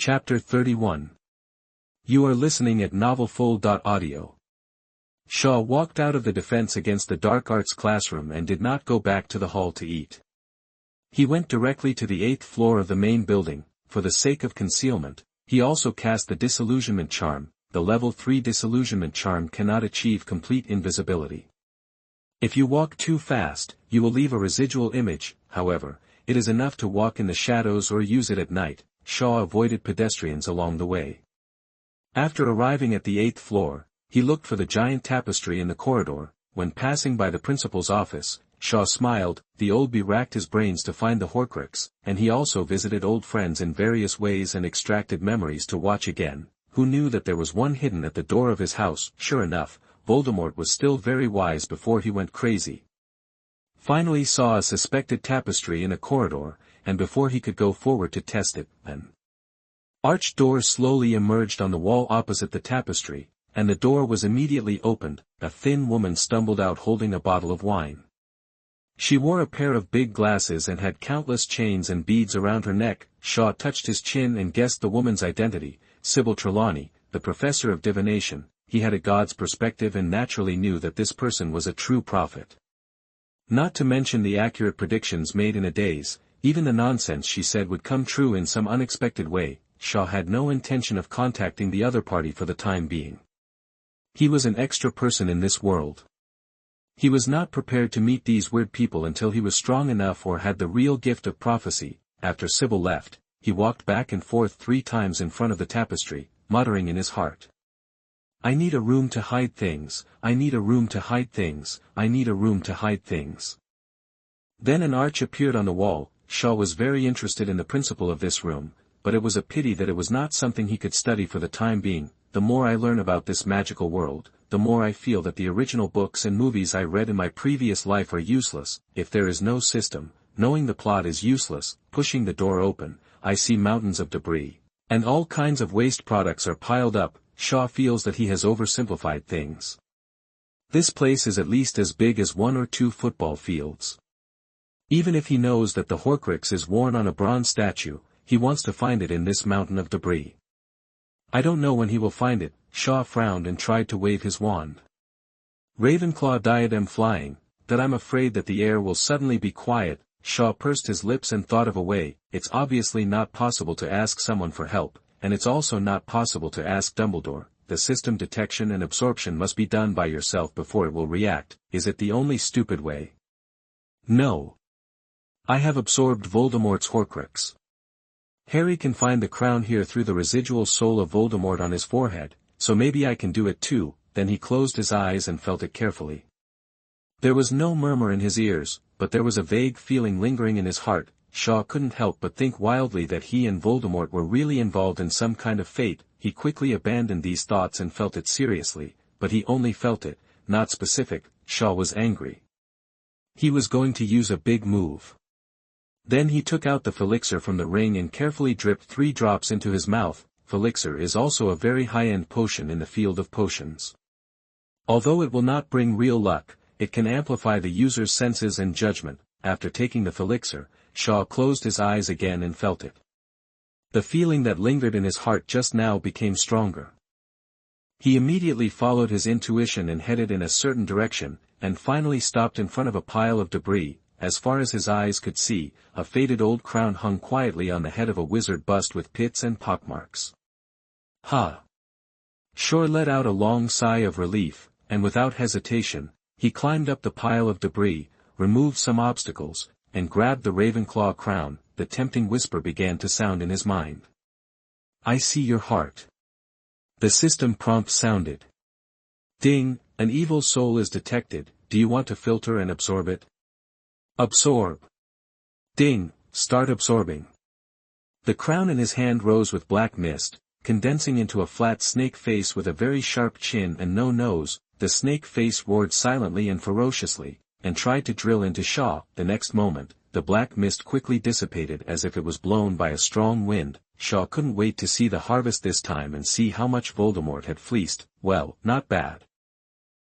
Chapter 31. You are listening at novelfull.audio. Shaw walked out of the Defense Against the Dark Arts classroom and did not go back to the hall to eat. He went directly to the 8th floor of the main building. For the sake of concealment, he also cast the disillusionment charm. The level 3 disillusionment charm cannot achieve complete invisibility. If you walk too fast, you will leave a residual image. However, it is enough to walk in the shadows or use it at night. Shaw avoided pedestrians along the way. After arriving at the 8th floor, he looked for the giant tapestry in the corridor. When passing by the principal's office, Shaw smiled. The old bee racked his brains to find the Horcrux, and he also visited old friends in various ways and extracted memories to watch again. Who knew that there was one hidden at the door of his house? Sure enough, Voldemort was still very wise before he went crazy. Finally saw a suspected tapestry in a corridor, and before he could go forward to test it, an arched door slowly emerged on the wall opposite the tapestry, and the door was immediately opened. A thin woman stumbled out holding a bottle of wine. She wore a pair of big glasses and had countless chains and beads around her neck. Shaw touched his chin and guessed the woman's identity, Sybil Trelawney, the professor of divination. He had a god's perspective and naturally knew that this person was a true prophet. Not to mention the accurate predictions made in a daze, even the nonsense she said would come true in some unexpected way. Shaw had no intention of contacting the other party for the time being. He was an extra person in this world. He was not prepared to meet these weird people until he was strong enough or had the real gift of prophecy. After Sybil left, he walked back and forth 3 times in front of the tapestry, muttering in his heart, "I need a room to hide things, I need a room to hide things, I need a room to hide things." Then an arch appeared on the wall. Shaw was very interested in the principle of this room, but it was a pity that it was not something he could study for the time being. The more I learn about this magical world, the more I feel that the original books and movies I read in my previous life are useless. If there is no system, knowing the plot is useless. Pushing the door open, I see mountains of debris, and all kinds of waste products are piled up. Shaw feels that he has oversimplified things. This place is at least as big as 1 or 2 football fields. Even if he knows that the Horcrux is worn on a bronze statue, he wants to find it in this mountain of debris. I don't know when he will find it. Shaw frowned and tried to wave his wand. Ravenclaw diadem flying, that I'm afraid that the air will suddenly be quiet. Shaw pursed his lips and thought of a way. It's obviously not possible to ask someone for help, and it's also not possible to ask Dumbledore. The system detection and absorption must be done by yourself before it will react. Is it the only stupid way? No. I have absorbed Voldemort's Horcrux. Harry can find the crown here through the residual soul of Voldemort on his forehead, so maybe I can do it too. Then he closed his eyes and felt it carefully. There was no murmur in his ears, but there was a vague feeling lingering in his heart. Shaw couldn't help but think wildly that he and Voldemort were really involved in some kind of fate. He quickly abandoned these thoughts and felt it seriously, but he only felt it, not specific. Shaw was angry. He was going to use a big move. Then he took out the Felixir from the ring and carefully dripped 3 drops into his mouth. Felixir is also a very high-end potion in the field of potions. Although it will not bring real luck, it can amplify the user's senses and judgment. After taking the Felixir, Shaw closed his eyes again and felt it. The feeling that lingered in his heart just now became stronger. He immediately followed his intuition and headed in a certain direction, and finally stopped in front of a pile of debris. As far as his eyes could see, a faded old crown hung quietly on the head of a wizard bust with pits and pockmarks. Ha! Shaw let out a long sigh of relief, and without hesitation, he climbed up the pile of debris, removed some obstacles, and grabbed the Ravenclaw crown. The tempting whisper began to sound in his mind. I see your heart. The system prompt sounded. Ding, an evil soul is detected. Do you want to filter and absorb it? Absorb. Ding, start absorbing. The crown in his hand rose with black mist, condensing into a flat snake face with a very sharp chin and no nose. The snake face roared silently and ferociously, and tried to drill into Shaw. The next moment, the black mist quickly dissipated as if it was blown by a strong wind. Shaw couldn't wait to see the harvest this time and see how much Voldemort had fleeced. Well, not bad.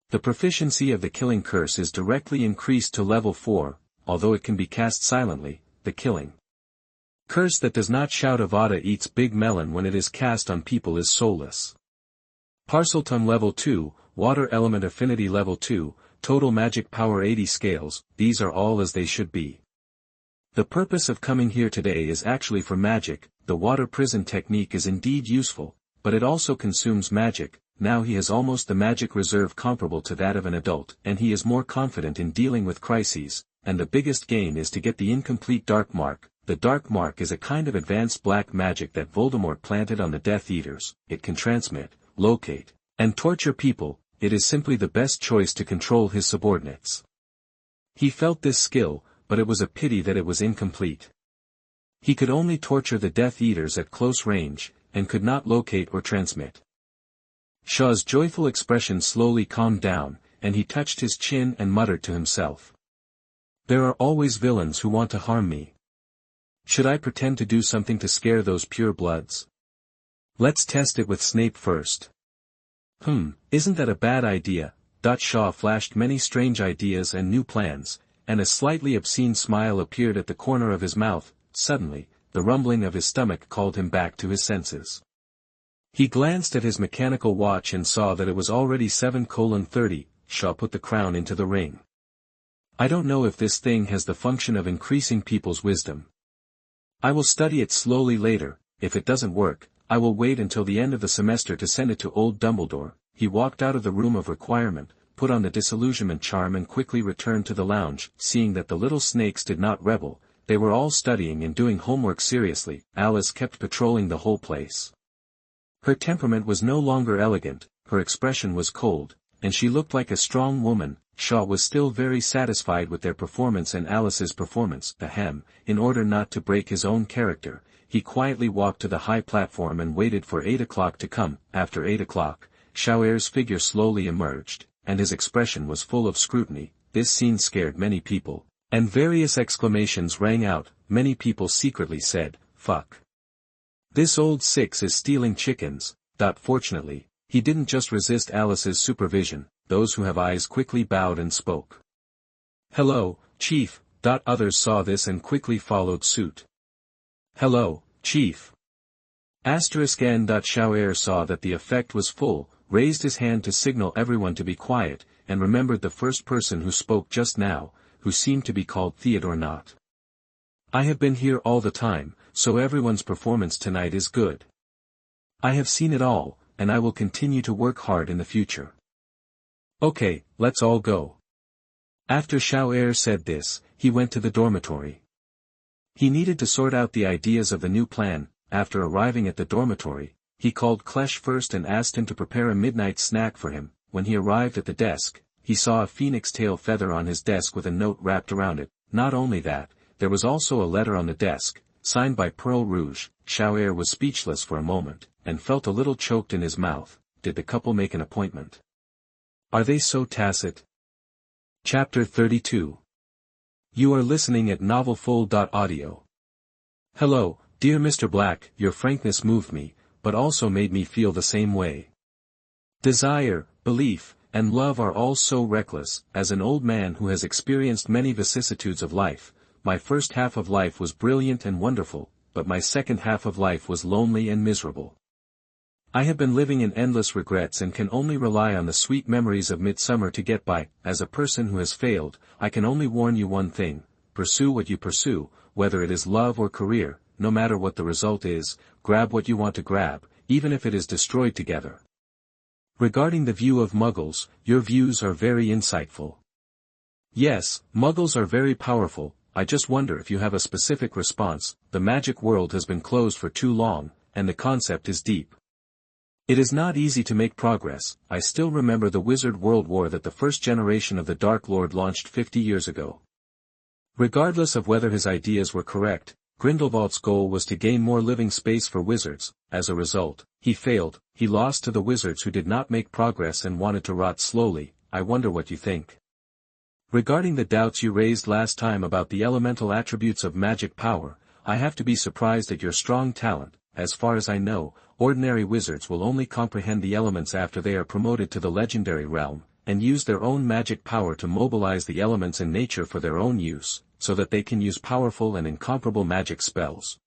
The proficiency of the killing curse is directly increased to level 4, although it can be cast silently. The killing Curse that does not shout Avada eats big melon when it is cast on people is soulless. Parselton level 2, water element affinity level 2, total magic power 80 scales, these are all as they should be. The purpose of coming here today is actually for magic. The water prison technique is indeed useful, but it also consumes magic. Now he has almost the magic reserve comparable to that of an adult, and he is more confident in dealing with crises, and the biggest gain is to get the incomplete Dark Mark. The Dark Mark is a kind of advanced black magic that Voldemort planted on the Death Eaters. It can transmit, locate, and torture people. It is simply the best choice to control his subordinates. He felt this skill, but it was a pity that it was incomplete. He could only torture the Death Eaters at close range, and could not locate or transmit. Shaw's joyful expression slowly calmed down, and he touched his chin and muttered to himself. There are always villains who want to harm me. Should I pretend to do something to scare those pure bloods? Let's test it with Snape first. Isn't that a bad idea? Shaw flashed many strange ideas and new plans, and a slightly obscene smile appeared at the corner of his mouth. Suddenly, the rumbling of his stomach called him back to his senses. He glanced at his mechanical watch and saw that it was already 7:30. Shaw put the crown into the ring. I don't know if this thing has the function of increasing people's wisdom. I will study it slowly later. If it doesn't work, I will wait until the end of the semester to send it to old Dumbledore. He walked out of the room of requirement, put on the disillusionment charm and quickly returned to the lounge. Seeing that the little snakes did not rebel, they were all studying and doing homework seriously. Alice kept patrolling the whole place. Her temperament was no longer elegant, her expression was cold, and she looked like a strong woman. Shaw was still very satisfied with their performance and Alice's performance. In order not to break his own character, he quietly walked to the high platform and waited for 8 o'clock to come. After 8 o'clock, Shaw's figure slowly emerged, and his expression was full of scrutiny. This scene scared many people, and various exclamations rang out. Many people secretly said, "Fuck. This old six is stealing chickens." Fortunately, he didn't just resist Alice's supervision. Those who have eyes quickly bowed and spoke. "Hello, Chief." Others saw this and quickly followed suit. "Hello, Chief." N. Shauer saw that the effect was full, raised his hand to signal everyone to be quiet, and remembered the first person who spoke just now, who seemed to be called Theodore not. "I have been here all the time, so everyone's performance tonight is good. I have seen it all, and I will continue to work hard in the future. Okay, let's all go." After Shauer said this, he went to the dormitory. He needed to sort out the ideas of the new plan. After arriving at the dormitory, he called Klesh first and asked him to prepare a midnight snack for him. When he arrived at the desk, he saw a phoenix tail feather on his desk with a note wrapped around it. Not only that, there was also a letter on the desk, signed by Pearl Rouge. Shauer was speechless for a moment, and felt a little choked in his mouth. Did the couple make an appointment? Are they so tacit? Chapter 32. You are listening at novelfull.audio. Hello, dear Mr. Black, your frankness moved me, but also made me feel the same way. Desire, belief, and love are all so reckless. As an old man who has experienced many vicissitudes of life, my first half of life was brilliant and wonderful, but my second half of life was lonely and miserable. I have been living in endless regrets and can only rely on the sweet memories of midsummer to get by. As a person who has failed, I can only warn you one thing: pursue what you pursue, whether it is love or career. No matter what the result is, grab what you want to grab, even if it is destroyed together. Regarding the view of Muggles, your views are very insightful. Yes, Muggles are very powerful. I just wonder if you have a specific response. The magic world has been closed for too long, and the concept is deep. It is not easy to make progress. I still remember the Wizard World War that the first generation of the Dark Lord launched 50 years ago. Regardless of whether his ideas were correct, Grindelwald's goal was to gain more living space for wizards. As a result, he failed. He lost to the wizards who did not make progress and wanted to rot slowly. I wonder what you think. Regarding the doubts you raised last time about the elemental attributes of magic power, I have to be surprised at your strong talent. As far as I know, ordinary wizards will only comprehend the elements after they are promoted to the legendary realm, and use their own magic power to mobilize the elements in nature for their own use, so that they can use powerful and incomparable magic spells.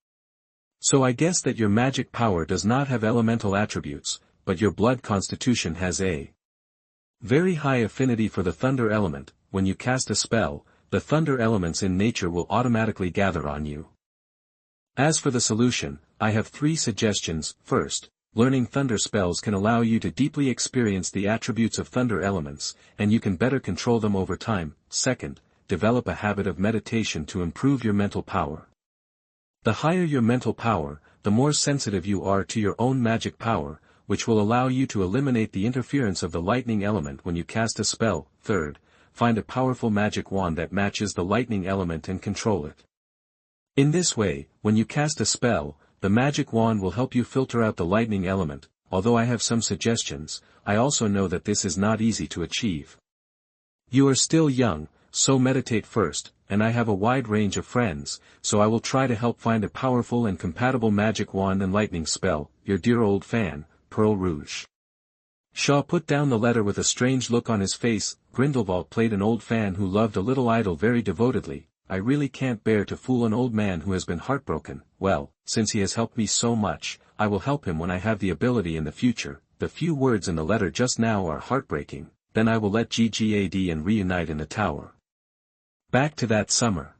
So I guess that your magic power does not have elemental attributes, but your blood constitution has a very high affinity for the thunder element. When you cast a spell, the thunder elements in nature will automatically gather on you. As for the solution, I have 3 suggestions. First, learning thunder spells can allow you to deeply experience the attributes of thunder elements, and you can better control them over time. Second, develop a habit of meditation to improve your mental power. The higher your mental power, the more sensitive you are to your own magic power, which will allow you to eliminate the interference of the lightning element when you cast a spell. Third, find a powerful magic wand that matches the lightning element and control it. In this way, when you cast a spell, the magic wand will help you filter out the lightning element. Although I have some suggestions, I also know that this is not easy to achieve. You are still young, so meditate first, and I have a wide range of friends, so I will try to help find a powerful and compatible magic wand and lightning spell. Your dear old fan, Pearl Rouge. Shaw put down the letter with a strange look on his face. Grindelwald played an old fan who loved a little idol very devotedly. I really can't bear to fool an old man who has been heartbroken. Well, since he has helped me so much, I will help him when I have the ability in the future. The few words in the letter just now are heartbreaking. Then I will let GGAD and reunite in the tower. Back to that summer.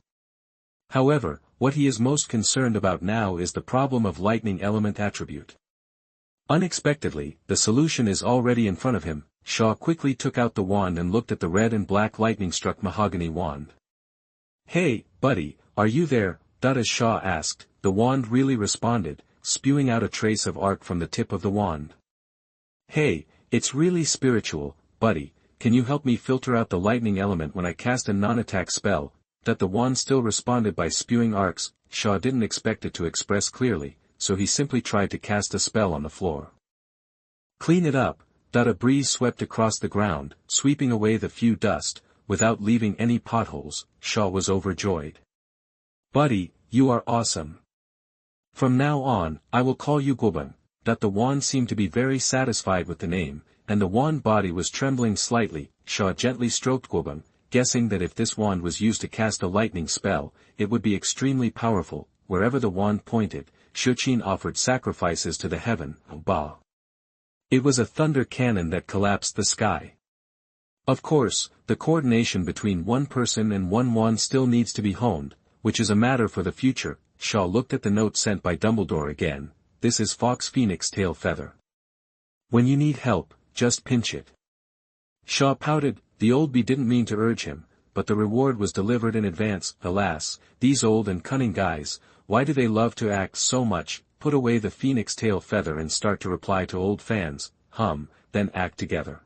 However, what he is most concerned about now is the problem of lightning element attribute. Unexpectedly, the solution is already in front of him. Shaw quickly took out the wand and looked at the red and black lightning-struck mahogany wand. "Hey, buddy, are you there?" As Shaw asked, the wand really responded, spewing out a trace of arc from the tip of the wand. "Hey, it's really spiritual, buddy, can you help me filter out the lightning element when I cast a non-attack spell?" The wand still responded by spewing arcs. Shaw didn't expect it to express clearly, so he simply tried to cast a spell on the floor. "Clean it up." A breeze swept across the ground, sweeping away the few dust, without leaving any potholes. Shaw was overjoyed. "Buddy, you are awesome. From now on, I will call you Gwban." The wand seemed to be very satisfied with the name, and the wand body was trembling slightly. Shaw gently stroked Gwban, guessing that if this wand was used to cast a lightning spell, it would be extremely powerful. Wherever the wand pointed, Shuqin offered sacrifices to the heaven. Bah! It was a thunder cannon that collapsed the sky. Of course, the coordination between one person and one wand still needs to be honed, which is a matter for the future. Shaw looked at the note sent by Dumbledore again. "This is Fox Phoenix Tail Feather. When you need help, just pinch it." Shaw pouted. The old bee didn't mean to urge him, but the reward was delivered in advance. Alas, these old and cunning guys, why do they love to act so much? Put away the phoenix tail feather and start to reply to old fans, then act together.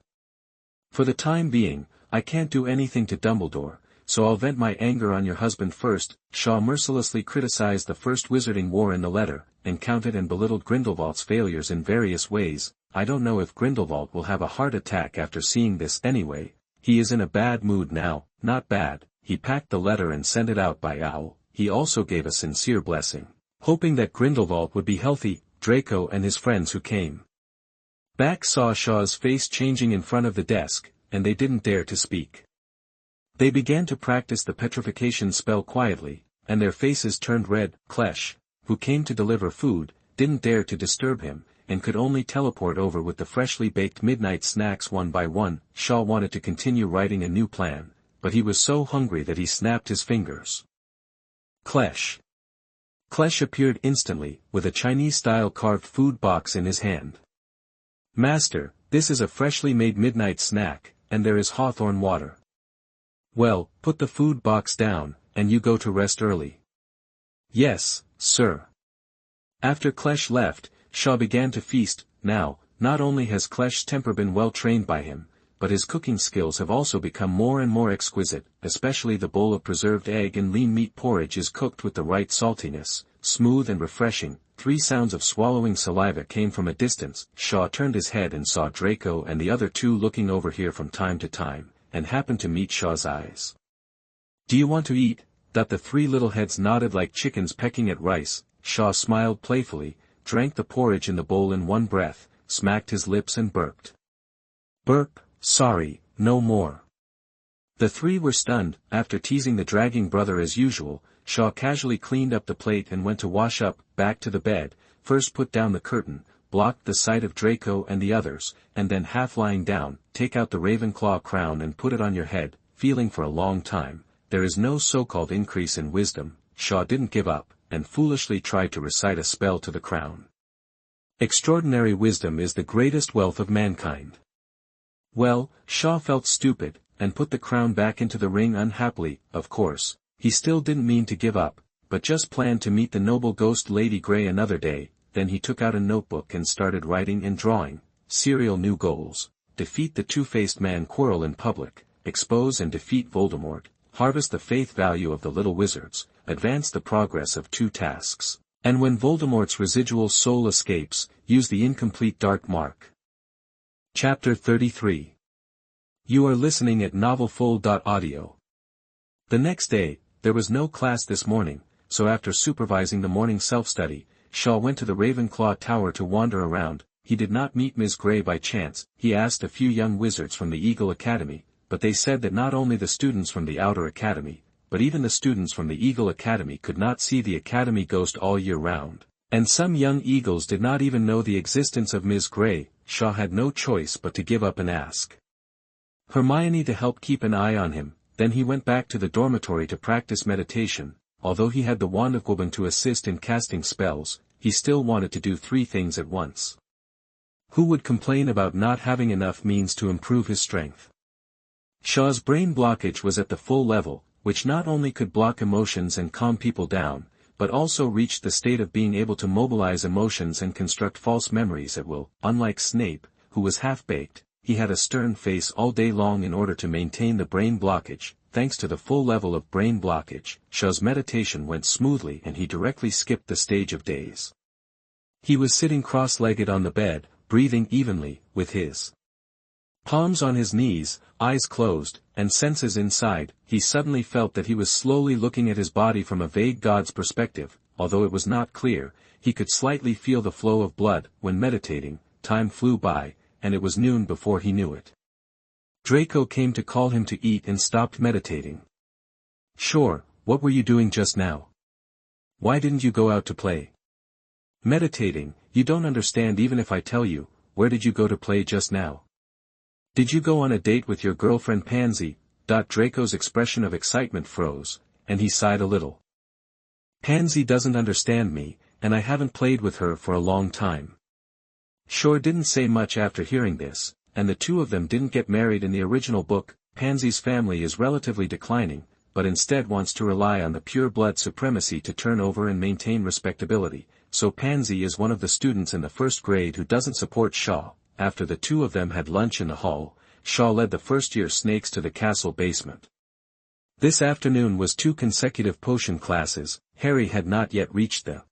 "For the time being, I can't do anything to Dumbledore, so I'll vent my anger on your husband first." Shaw mercilessly criticized the first wizarding war in the letter, and counted and belittled Grindelwald's failures in various ways. I don't know if Grindelwald will have a heart attack after seeing this anyway. He is in a bad mood now. Not bad. He packed the letter and sent it out by Owl. He also gave a sincere blessing, hoping that Grindelwald would be healthy. Draco and his friends who came back saw Shaw's face changing in front of the desk, and they didn't dare to speak. They began to practice the petrification spell quietly, and their faces turned red. Klesh, who came to deliver food, didn't dare to disturb him, and could only teleport over with the freshly baked midnight snacks one by one. Shaw wanted to continue writing a new plan, but he was so hungry that he snapped his fingers. Klesh. Klesh appeared instantly, with a Chinese-style carved food box in his hand. "Master, this is a freshly made midnight snack, and there is hawthorn water." "Well, put the food box down, and you go to rest early." "Yes, sir." After Klesh left, Shaw began to feast. Now, not only has Klesh's temper been well trained by him, but his cooking skills have also become more and more exquisite, especially the bowl of preserved egg and lean meat porridge is cooked with the right saltiness, smooth and refreshing. 3 sounds of swallowing saliva came from a distance. Shaw turned his head and saw Draco and the other 2 looking over here from time to time, and happened to meet Shaw's eyes. "Do you want to eat?" The 3 little heads nodded like chickens pecking at rice. Shaw smiled playfully, drank the porridge in the bowl in one breath, smacked his lips and burped. "Burp, sorry, no more." The 3 were stunned. After teasing the dragging brother as usual, Shaw casually cleaned up the plate and went to wash up, back to the bed, first put down the curtain, blocked the sight of Draco and the others, and then half lying down, take out the Ravenclaw crown and put it on your head, feeling for a long time, there is no so-called increase in wisdom. Shaw didn't give up, and foolishly tried to recite a spell to the crown. Extraordinary wisdom is the greatest wealth of mankind. Well, Shaw felt stupid, and put the crown back into the ring unhappily. Of course, he still didn't mean to give up, but just planned to meet the noble ghost Lady Grey another day. Then he took out a notebook and started writing and drawing, serial new goals: defeat the two-faced man Quirrell in public, expose and defeat Voldemort, harvest the faith value of the little wizards, advance the progress of 2 tasks, and when Voldemort's residual soul escapes, use the incomplete dark mark. Chapter 33. You are listening at novelfull.audio. The next day, there was no class this morning, so after supervising the morning self-study, Shaw went to the Ravenclaw Tower to wander around. He did not meet Ms. Grey by chance. He asked a few young wizards from the Eagle Academy, but they said that not only the students from the Outer Academy, but even the students from the Eagle Academy could not see the Academy ghost all year round, and some young Eagles did not even know the existence of Ms. Grey. Shaw had no choice but to give up and ask Hermione to help keep an eye on him. Then he went back to the dormitory to practice meditation. Although he had the wand of Gwyn to assist in casting spells, he still wanted to do 3 things at once. Who would complain about not having enough means to improve his strength? Shaw's brain blockage was at the full level, which not only could block emotions and calm people down, but also reached the state of being able to mobilize emotions and construct false memories at will. Unlike Snape, who was half-baked, he had a stern face all day long in order to maintain the brain blockage. Thanks to the full level of brain blockage, Shaw's meditation went smoothly and he directly skipped the stage of daze. He was sitting cross-legged on the bed, breathing evenly, with his palms on his knees, eyes closed, and senses inside. He suddenly felt that he was slowly looking at his body from a vague god's perspective. Although it was not clear, he could slightly feel the flow of blood. When meditating, time flew by, and it was noon before he knew it. Draco came to call him to eat and stopped meditating. Sure, what were you doing just now? Why didn't you go out to play? Meditating. You don't understand even if I tell you. Where did you go to play just now? Did you go on a date with your girlfriend Pansy? Draco's expression of excitement froze, and he sighed a little. Pansy doesn't understand me, and I haven't played with her for a long time. Shore didn't say much after hearing this, and the 2 of them didn't get married in the original book. Pansy's family is relatively declining, but instead wants to rely on the pure blood supremacy to turn over and maintain respectability, so Pansy is one of the students in the 1st grade who doesn't support Shaw. After the 2 of them had lunch in the hall, Shaw led the first-year snakes to the castle basement. This afternoon was 2 consecutive potion classes. Harry had not yet reached the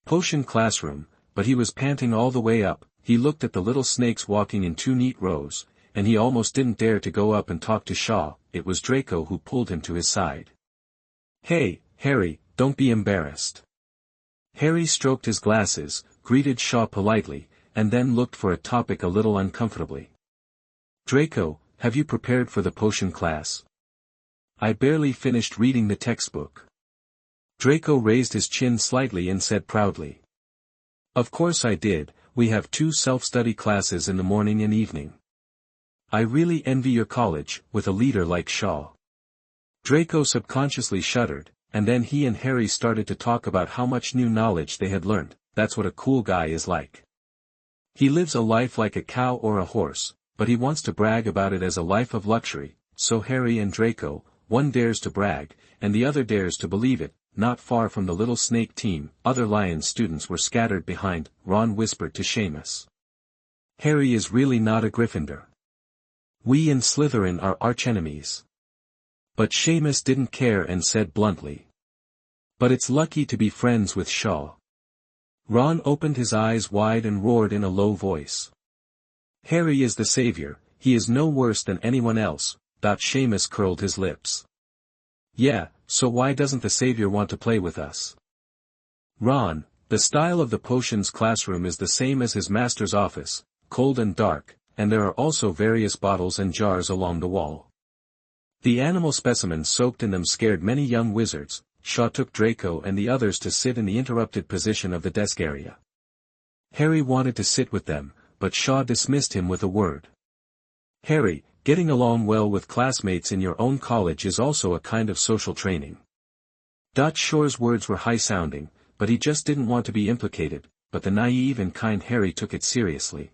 potion classroom, but he was panting all the way up. He looked at the little snakes walking in 2 neat rows, and he almost didn't dare to go up and talk to Shaw. It was Draco who pulled him to his side. Hey, Harry, don't be embarrassed. Harry stroked his glasses, greeted Shaw politely, and then looked for a topic a little uncomfortably. Draco, have you prepared for the potion class? I barely finished reading the textbook. Draco raised his chin slightly and said proudly. Of course I did. We have 2 self-study classes in the morning and evening. I really envy your college, with a leader like Shaw. Draco subconsciously shuddered, and then he and Harry started to talk about how much new knowledge they had learned. That's what a cool guy is like. He lives a life like a cow or a horse, but he wants to brag about it as a life of luxury. So Harry and Draco, one dares to brag, and the other dares to believe it. Not far from the little snake team, other lion students were scattered behind. Ron whispered to Seamus. Harry is really not a Gryffindor. We and Slytherin are archenemies. But Seamus didn't care and said bluntly. But it's lucky to be friends with Shaw. Ron opened his eyes wide and roared in a low voice. Harry is the savior, he is no worse than anyone else. Seamus curled his lips. Yeah, so why doesn't the savior want to play with us? Ron, the style of the potions classroom is the same as his master's office, cold and dark, and there are also various bottles and jars along the wall. The animal specimens soaked in them scared many young wizards, Shaw took Draco and the others to sit in the interrupted position of the desk area. Harry wanted to sit with them, but Shaw dismissed him with a word. Harry, getting along well with classmates in your own college is also a kind of social training. Shaw's words were high-sounding, but he just didn't want to be implicated, but the naive and kind Harry took it seriously.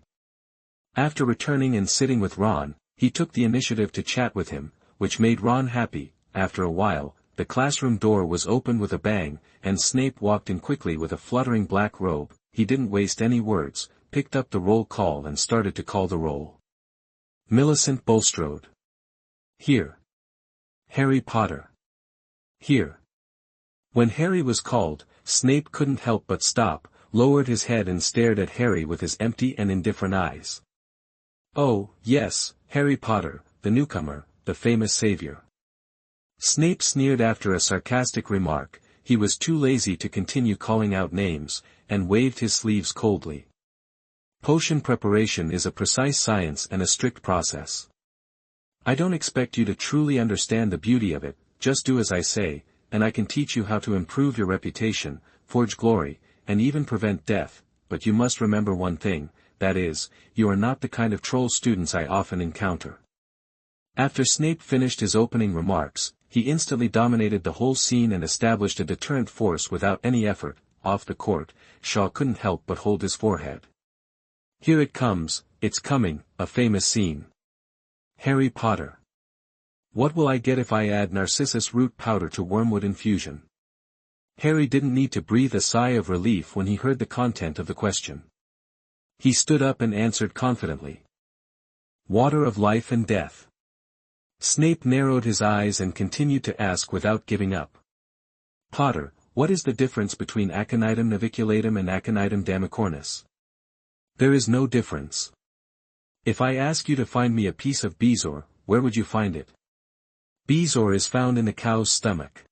After returning and sitting with Ron, he took the initiative to chat with him, which made Ron happy. After a while, the classroom door was opened with a bang, and Snape walked in quickly with a fluttering black robe. He didn't waste any words, picked up the roll call and started to call the roll. Millicent Bulstrode. Here. Harry Potter. Here. When Harry was called, Snape couldn't help but stop, lowered his head and stared at Harry with his empty and indifferent eyes. Oh, yes, Harry Potter, the newcomer, the famous savior. Snape sneered after a sarcastic remark. He was too lazy to continue calling out names, and waved his sleeves coldly. Potion preparation is a precise science and a strict process. I don't expect you to truly understand the beauty of it, just do as I say, and I can teach you how to improve your reputation, forge glory, and even prevent death, but you must remember one thing, that is, you are not the kind of troll students I often encounter. After Snape finished his opening remarks, he instantly dominated the whole scene and established a deterrent force without any effort. Off the court, Shaw couldn't help but hold his forehead. Here it comes, it's coming, a famous scene. Harry Potter. What will I get if I add narcissus root powder to wormwood infusion? Harry didn't need to breathe a sigh of relief when he heard the content of the question. He stood up and answered confidently. Water of life and death. Snape narrowed his eyes and continued to ask without giving up. Potter, what is the difference between aconitum naviculatum and aconitum damicornis? There is no difference. If I ask you to find me a piece of bezoar, where would you find it? Bezoar is found in a cow's stomach.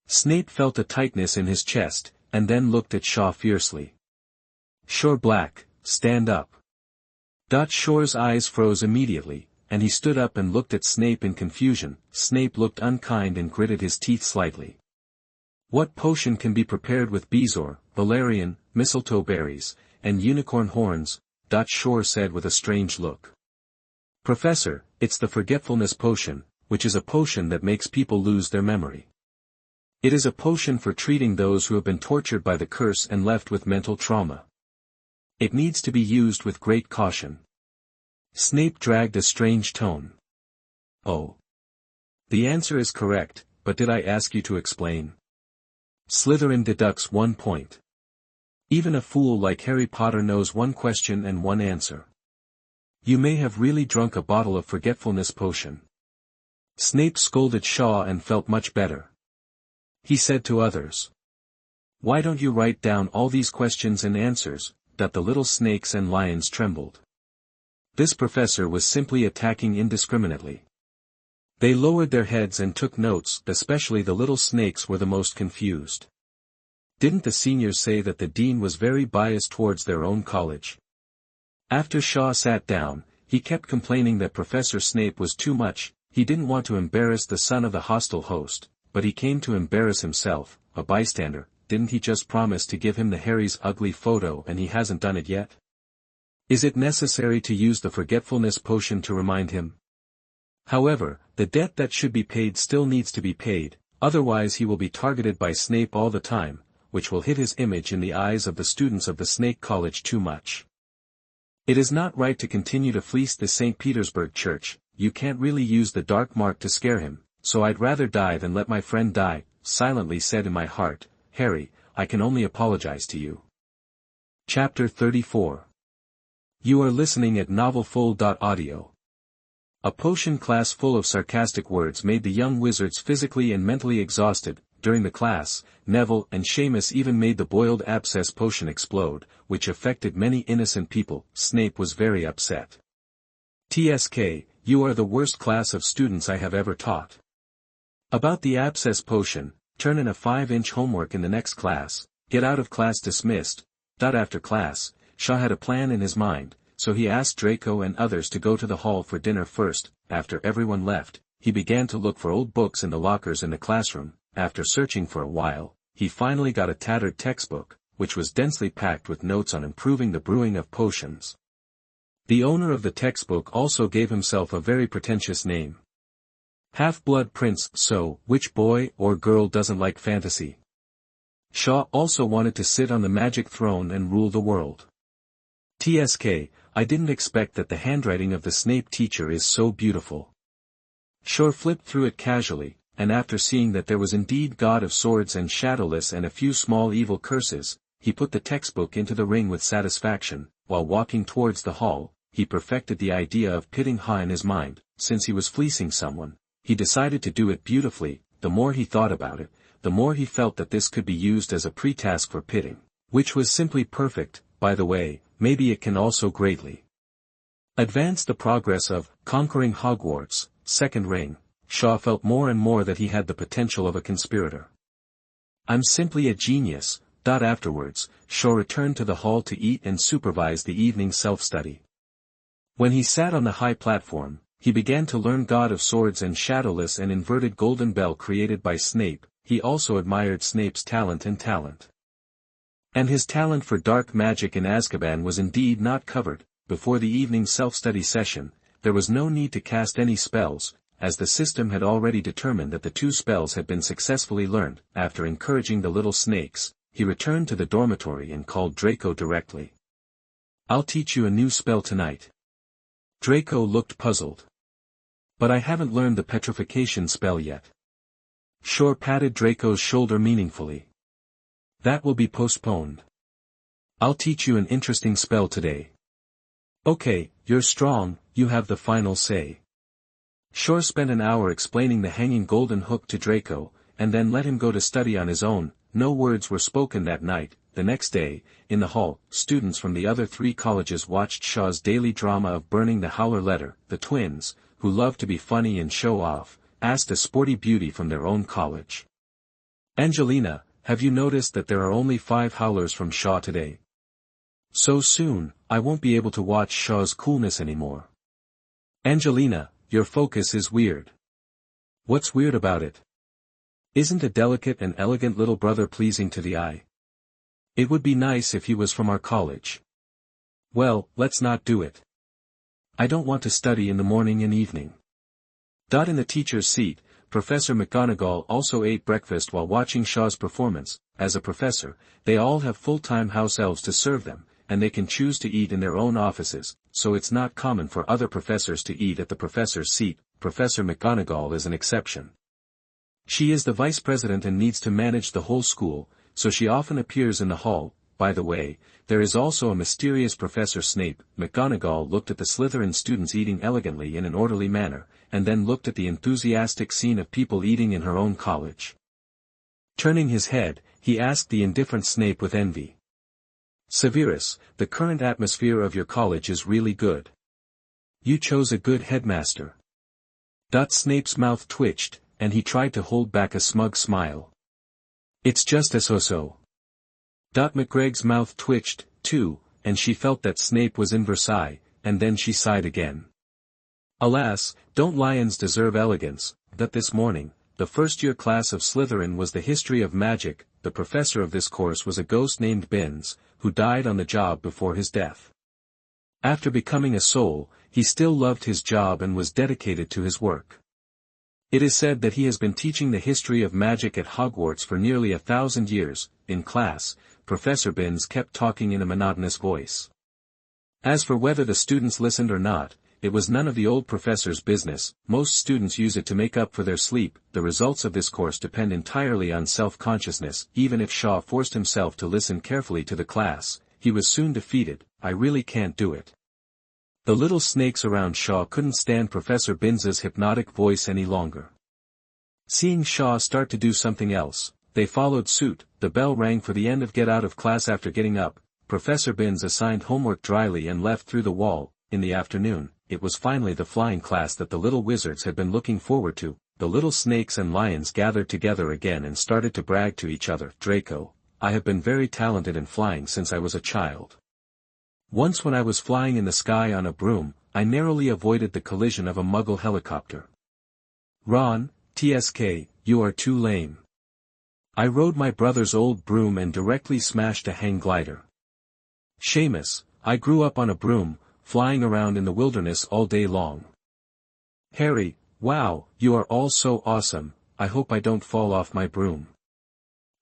Snape felt a tightness in his chest, and then looked at Shaw fiercely. Sure Black, stand up. Shaw's eyes froze immediately, and he stood up and looked at Snape in confusion. Snape looked unkind and gritted his teeth slightly. What potion can be prepared with bezoar, valerian, mistletoe berries, and unicorn horns? Shaw said with a strange look. Professor, it's the forgetfulness potion, which is a potion that makes people lose their memory. It is a potion for treating those who have been tortured by the curse and left with mental trauma. It needs to be used with great caution. Snape dragged a strange tone. Oh. The answer is correct, but did I ask you to explain? Slytherin deducts 1 point. Even a fool like Harry Potter knows one question and one answer. You may have really drunk a bottle of forgetfulness potion. Snape scolded Shaw and felt much better. He said to others. Why don't you write down all these questions and answers? That the little snakes and lions trembled. This professor was simply attacking indiscriminately. They lowered their heads and took notes, especially the little snakes were the most confused. Didn't the seniors say that the dean was very biased towards their own college? After Shaw sat down, he kept complaining that Professor Snape was too much. He didn't want to embarrass the son of the hostile host, but he came to embarrass himself, a bystander. Didn't he just promise to give him the Harry's ugly photo and he hasn't done it yet? Is it necessary to use the forgetfulness potion to remind him? However, the debt that should be paid still needs to be paid, otherwise he will be targeted by Snape all the time, which will hit his image in the eyes of the students of the Snake College too much. It is not right to continue to fleece the St. Petersburg Church. You can't really use the dark mark to scare him, so I'd rather die than let my friend die, silently said in my heart, Harry, I can only apologize to you. Chapter 34. You are listening at novelfull.audio. A potion class full of sarcastic words made the young wizards physically and mentally exhausted. During the class, Neville and Seamus even made the boiled abscess potion explode, which affected many innocent people. Snape was very upset. TSK, you are the worst class of students I have ever taught. About the abscess potion, turn in a 5-inch homework in the next class, get out of class dismissed. After class, Shaw had a plan in his mind, so he asked Draco and others to go to the hall for dinner first. After everyone left, he began to look for old books in the lockers in the classroom. after searching for a while, he finally got a tattered textbook, which was densely packed with notes on improving the brewing of potions. The owner of the textbook also gave himself a very pretentious name. Half-Blood Prince. So, which boy or girl doesn't like fantasy? Shaw also wanted to sit on the magic throne and rule the world. TSK, I didn't expect that the handwriting of the Snape teacher is so beautiful. Shaw flipped through it casually, and after seeing that there was indeed God of Swords and Shadowless and a few small evil curses, he put the textbook into the ring with satisfaction. While walking towards the hall, he perfected the idea of pitting Ha in his mind. Since he was fleecing someone, he decided to do it beautifully. The more he thought about it, the more he felt that this could be used as a pre-task for pitting, which was simply perfect. By the way, maybe it can also greatly advance the progress of conquering Hogwarts. Second ring, Shaw felt more and more that he had the potential of a conspirator. I'm simply a genius. Afterwards, Shaw returned to the hall to eat and supervise the evening self-study. When he sat on the high platform, he began to learn God of Swords and Shadowless and inverted golden bell created by Snape. He also admired Snape's talent. And his talent for dark magic in Azkaban was indeed not covered. Before the evening self-study session, there was no need to cast any spells, as the system had already determined that the 2 spells had been successfully learned. After encouraging the little snakes, he returned to the dormitory and called Draco directly. I'll teach you a new spell tonight. Draco looked puzzled. But I haven't learned the petrification spell yet. Shaw patted Draco's shoulder meaningfully. That will be postponed. I'll teach you an interesting spell today. Okay, you're strong, you have the final say. Shaw spent an hour explaining the hanging golden hook to Draco, and then let him go to study on his own. No words were spoken that night. The next day, in the hall, students from the other 3 colleges watched Shaw's daily drama of burning the Howler letter. The twins, who loved to be funny and show off, asked a sporty beauty from their own college. Angelina, have you noticed that there are only 5 Howlers from Shaw today? So soon, I won't be able to watch Shaw's coolness anymore. Angelina, your focus is weird. What's weird about it? Isn't a delicate and elegant little brother pleasing to the eye? It would be nice if he was from our college. Well, let's not do it. I don't want to study in the morning and evening. In the teacher's seat, Professor McGonagall also ate breakfast while watching Shaw's performance. As a professor, they all have full-time house elves to serve them, and they can choose to eat in their own offices, so it's not common for other professors to eat at the professor's seat. Professor McGonagall is an exception. She is the vice president and needs to manage the whole school, so she often appears in the hall. By the way, there is also a mysterious Professor Snape. McGonagall looked at the Slytherin students eating elegantly in an orderly manner, and then looked at the enthusiastic scene of people eating in her own college. Turning his head, he asked the indifferent Snape with envy. Severus, the current atmosphere of your college is really good. You chose a good headmaster. Snape's mouth twitched, and he tried to hold back a smug smile. It's just a so-so. McGreg's mouth twitched, too, and she felt that Snape was in Versailles, and then she sighed again. Alas, don't lions deserve elegance? This morning, the first-year class of Slytherin was the history of magic. The professor of this course was a ghost named Binns, who died on the job before his death. After becoming a soul, he still loved his job and was dedicated to his work. It is said that he has been teaching the history of magic at Hogwarts for nearly 1,000 years. In class, Professor Binns kept talking in a monotonous voice. As for whether the students listened or not, it was none of the old professor's business. Most students use it to make up for their sleep. The results of this course depend entirely on self-consciousness. Even if Shaw forced himself to listen carefully to the class, he was soon defeated. I really can't do it. The little snakes around Shaw couldn't stand Professor Binns's hypnotic voice any longer. Seeing Shaw start to do something else, they followed suit. The bell rang for the end of get out of class. After getting up, Professor Binns assigned homework dryly and left through the wall. In the afternoon, it was finally the flying class that the little wizards had been looking forward to. The little snakes and lions gathered together again and started to brag to each other. Draco, I have been very talented in flying since I was a child. Once when I was flying in the sky on a broom, I narrowly avoided the collision of a Muggle helicopter. Ron, TSK, you are too lame. I rode my brother's old broom and directly smashed a hang glider. Seamus, I grew up on a broom, flying around in the wilderness all day long. Harry, wow, you are all so awesome, I hope I don't fall off my broom.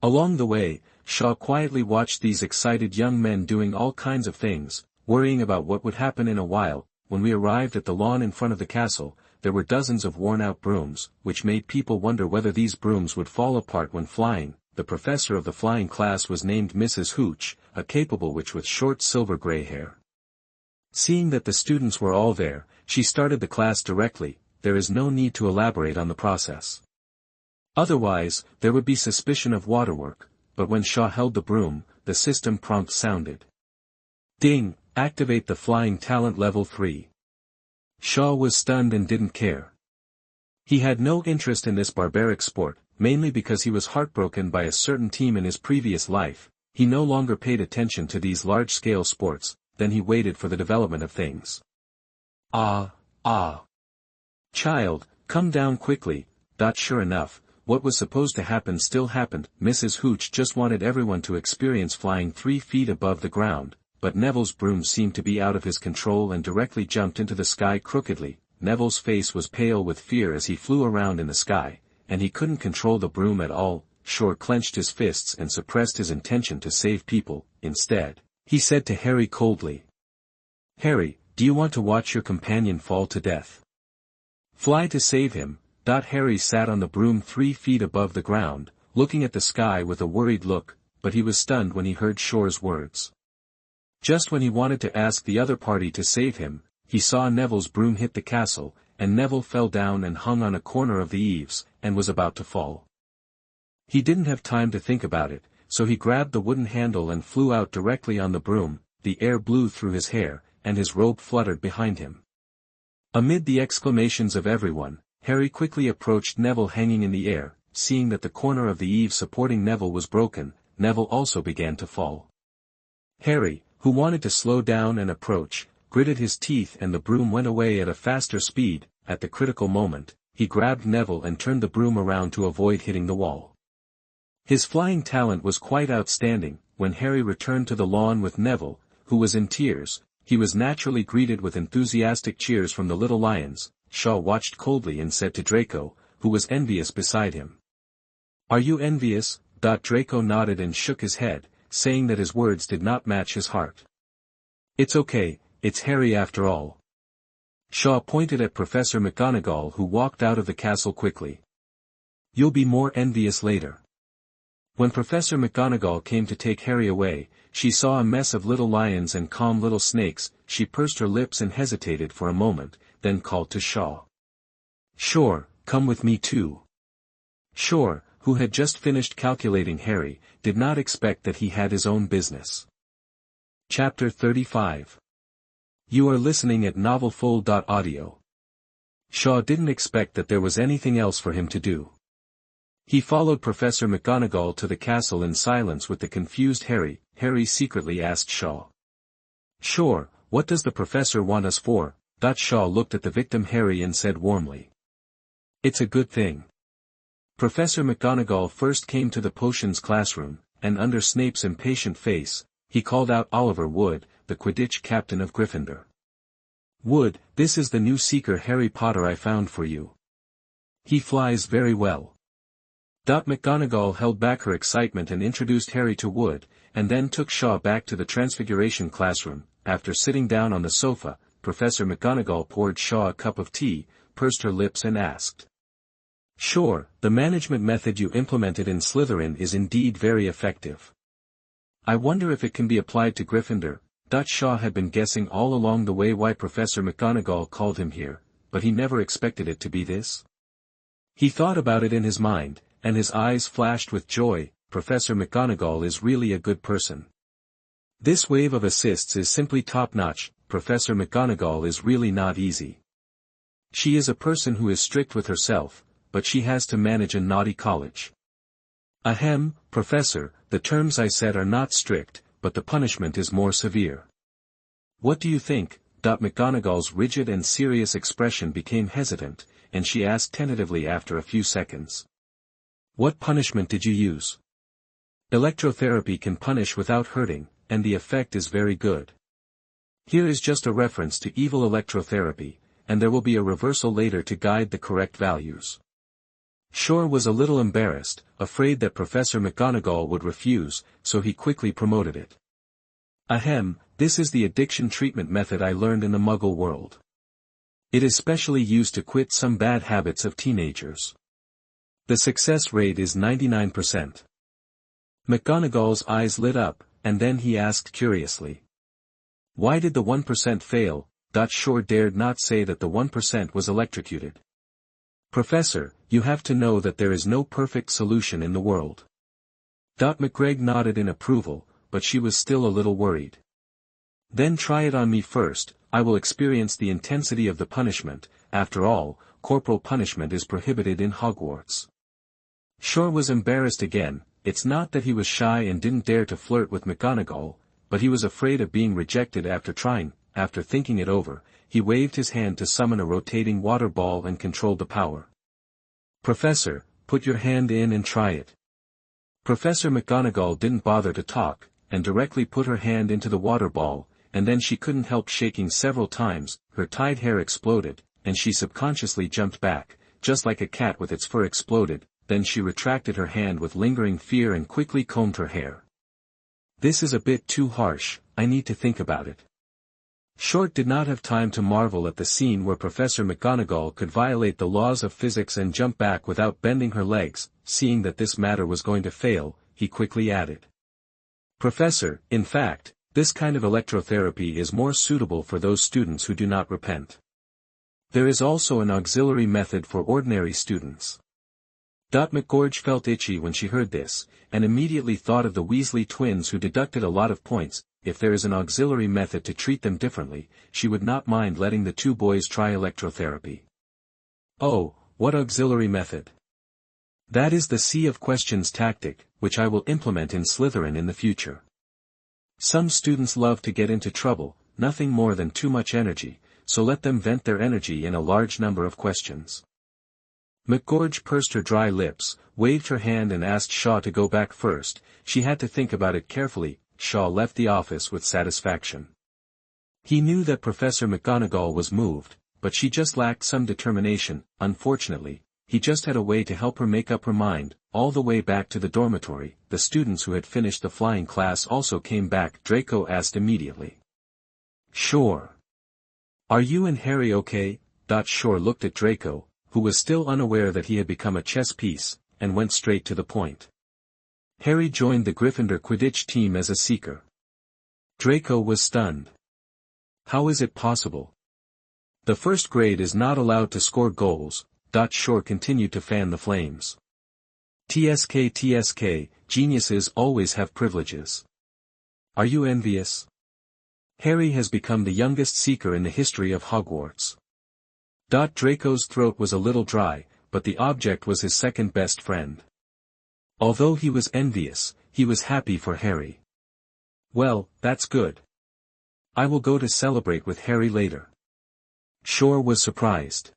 Along the way, Shaw quietly watched these excited young men doing all kinds of things, worrying about what would happen in a while. When we arrived at the lawn in front of the castle, there were dozens of worn-out brooms, which made people wonder whether these brooms would fall apart when flying. The professor of the flying class was named Mrs. Hooch, a capable witch with short silver-gray hair. Seeing that the students were all there, she started the class directly. There is no need to elaborate on the process. Otherwise, there would be suspicion of waterwork, but when Shaw held the broom, the system prompt sounded. Ding, activate the flying talent level 3. Shaw was stunned and didn't care. He had no interest in this barbaric sport, mainly because he was heartbroken by a certain team in his previous life. He no longer paid attention to these large-scale sports. Then he waited for the development of things. Child, come down quickly. Sure enough, what was supposed to happen still happened. Mrs. Hooch just wanted everyone to experience flying 3 feet above the ground, but Neville's broom seemed to be out of his control and directly jumped into the sky crookedly. Neville's face was pale with fear as he flew around in the sky, and he couldn't control the broom at all. Shaw clenched his fists and suppressed his intention to save people. Instead, he said to Harry coldly, Harry, do you want to watch your companion fall to death? Fly to save him. Harry sat on the broom 3 feet above the ground, looking at the sky with a worried look, but he was stunned when he heard Shaw's words. Just when he wanted to ask the other party to save him, he saw Neville's broom hit the castle, and Neville fell down and hung on a corner of the eaves, and was about to fall. He didn't have time to think about it, so he grabbed the wooden handle and flew out directly on the broom. The air blew through his hair, and his robe fluttered behind him. Amid the exclamations of everyone, Harry quickly approached Neville hanging in the air. Seeing that the corner of the eave supporting Neville was broken, Neville also began to fall. Harry, who wanted to slow down and approach, gritted his teeth and the broom went away at a faster speed. At the critical moment, he grabbed Neville and turned the broom around to avoid hitting the wall. His flying talent was quite outstanding. When Harry returned to the lawn with Neville, who was in tears, he was naturally greeted with enthusiastic cheers from the little lions. Shaw watched coldly and said to Draco, who was envious beside him. Are you envious? Draco nodded and shook his head, saying that his words did not match his heart. It's okay, it's Harry after all. Shaw pointed at Professor McGonagall who walked out of the castle quickly. You'll be more envious later. When Professor McGonagall came to take Harry away, she saw a mess of little lions and calm little snakes. She pursed her lips and hesitated for a moment, then called to Shaw. Sure, come with me too. Shaw, who had just finished calculating Harry, did not expect that he had his own business. Chapter 35. You are listening at novelfull.audio. Shaw didn't expect that there was anything else for him to do. He followed Professor McGonagall to the castle in silence with the confused Harry. Harry secretly asked Shaw. Sure, what does the professor want us for? Shaw looked at the victim Harry and said warmly. It's a good thing. Professor McGonagall first came to the potions classroom, and under Snape's impatient face, he called out Oliver Wood, the Quidditch captain of Gryffindor. Wood, this is the new seeker Harry Potter I found for you. He flies very well. McGonagall held back her excitement and introduced Harry to Wood, and then took Shaw back to the Transfiguration classroom. After sitting down on the sofa, Professor McGonagall poured Shaw a cup of tea, pursed her lips and asked. Sure, the management method you implemented in Slytherin is indeed very effective. I wonder if it can be applied to Gryffindor. Shaw had been guessing all along the way why Professor McGonagall called him here, but he never expected it to be this. He thought about it in his mind, and his eyes flashed with joy. Professor McGonagall is really a good person. This wave of assists is simply top-notch. Professor McGonagall is really not easy. She is a person who is strict with herself, but she has to manage a naughty college. Ahem, Professor, the terms I said are not strict, but the punishment is more severe. What do you think? McGonagall's rigid and serious expression became hesitant, and she asked tentatively after a few seconds. What punishment did you use? Electrotherapy can punish without hurting, and the effect is very good. Here is just a reference to evil electrotherapy, and there will be a reversal later to guide the correct values. Shore was a little embarrassed, afraid that Professor McGonagall would refuse, so he quickly promoted it. Ahem, this is the addiction treatment method I learned in the Muggle world. It is specially used to quit some bad habits of teenagers. The success rate is 99%. McGonagall's eyes lit up, and then he asked curiously. Why did the 1% fail? Shore dared not say that the 1% was electrocuted. Professor, you have to know that there is no perfect solution in the world. McGregor nodded in approval, but she was still a little worried. Then try it on me first, I will experience the intensity of the punishment. After all, corporal punishment is prohibited in Hogwarts. Shore was embarrassed again. It's not that he was shy and didn't dare to flirt with McGonagall, but he was afraid of being rejected after trying. After thinking it over, he waved his hand to summon a rotating water ball and controlled the power. Professor, put your hand in and try it. Professor McGonagall didn't bother to talk, and directly put her hand into the water ball, and then she couldn't help shaking several times. Her tied hair exploded, and she subconsciously jumped back, just like a cat with its fur exploded. Then she retracted her hand with lingering fear and quickly combed her hair. This is a bit too harsh, I need to think about it. Short did not have time to marvel at the scene where Professor McGonagall could violate the laws of physics and jump back without bending her legs. Seeing that this matter was going to fail, he quickly added. Professor, in fact, this kind of electrotherapy is more suitable for those students who do not repent. There is also an auxiliary method for ordinary students. McGorge felt itchy when she heard this, and immediately thought of the Weasley twins who deducted a lot of points. If there is an auxiliary method to treat them differently, she would not mind letting the two boys try electrotherapy. Oh, what auxiliary method? That is the Sea of Questions tactic, which I will implement in Slytherin in the future. Some students love to get into trouble, nothing more than too much energy, so let them vent their energy in a large number of questions. McGorge pursed her dry lips, waved her hand and asked Shaw to go back first. She had to think about it carefully. Shaw left the office with satisfaction. He knew that Professor McGonagall was moved, but she just lacked some determination. Unfortunately, he just had a way to help her make up her mind. All the way back to the dormitory, the students who had finished the flying class also came back. Draco asked immediately. Sure. Are you and Harry okay? Shore looked at Draco, who was still unaware that he had become a chess piece, and went straight to the point. Harry joined the Gryffindor Quidditch team as a seeker. Draco was stunned. How is it possible? The first grade is not allowed to score goals. Shore continued to fan the flames. TSK, geniuses always have privileges. Are you envious? Harry has become the youngest seeker in the history of Hogwarts. Draco's throat was a little dry, but the object was his second best friend. Although he was envious, he was happy for Harry. Well, that's good. I will go to celebrate with Harry later. Shore was surprised.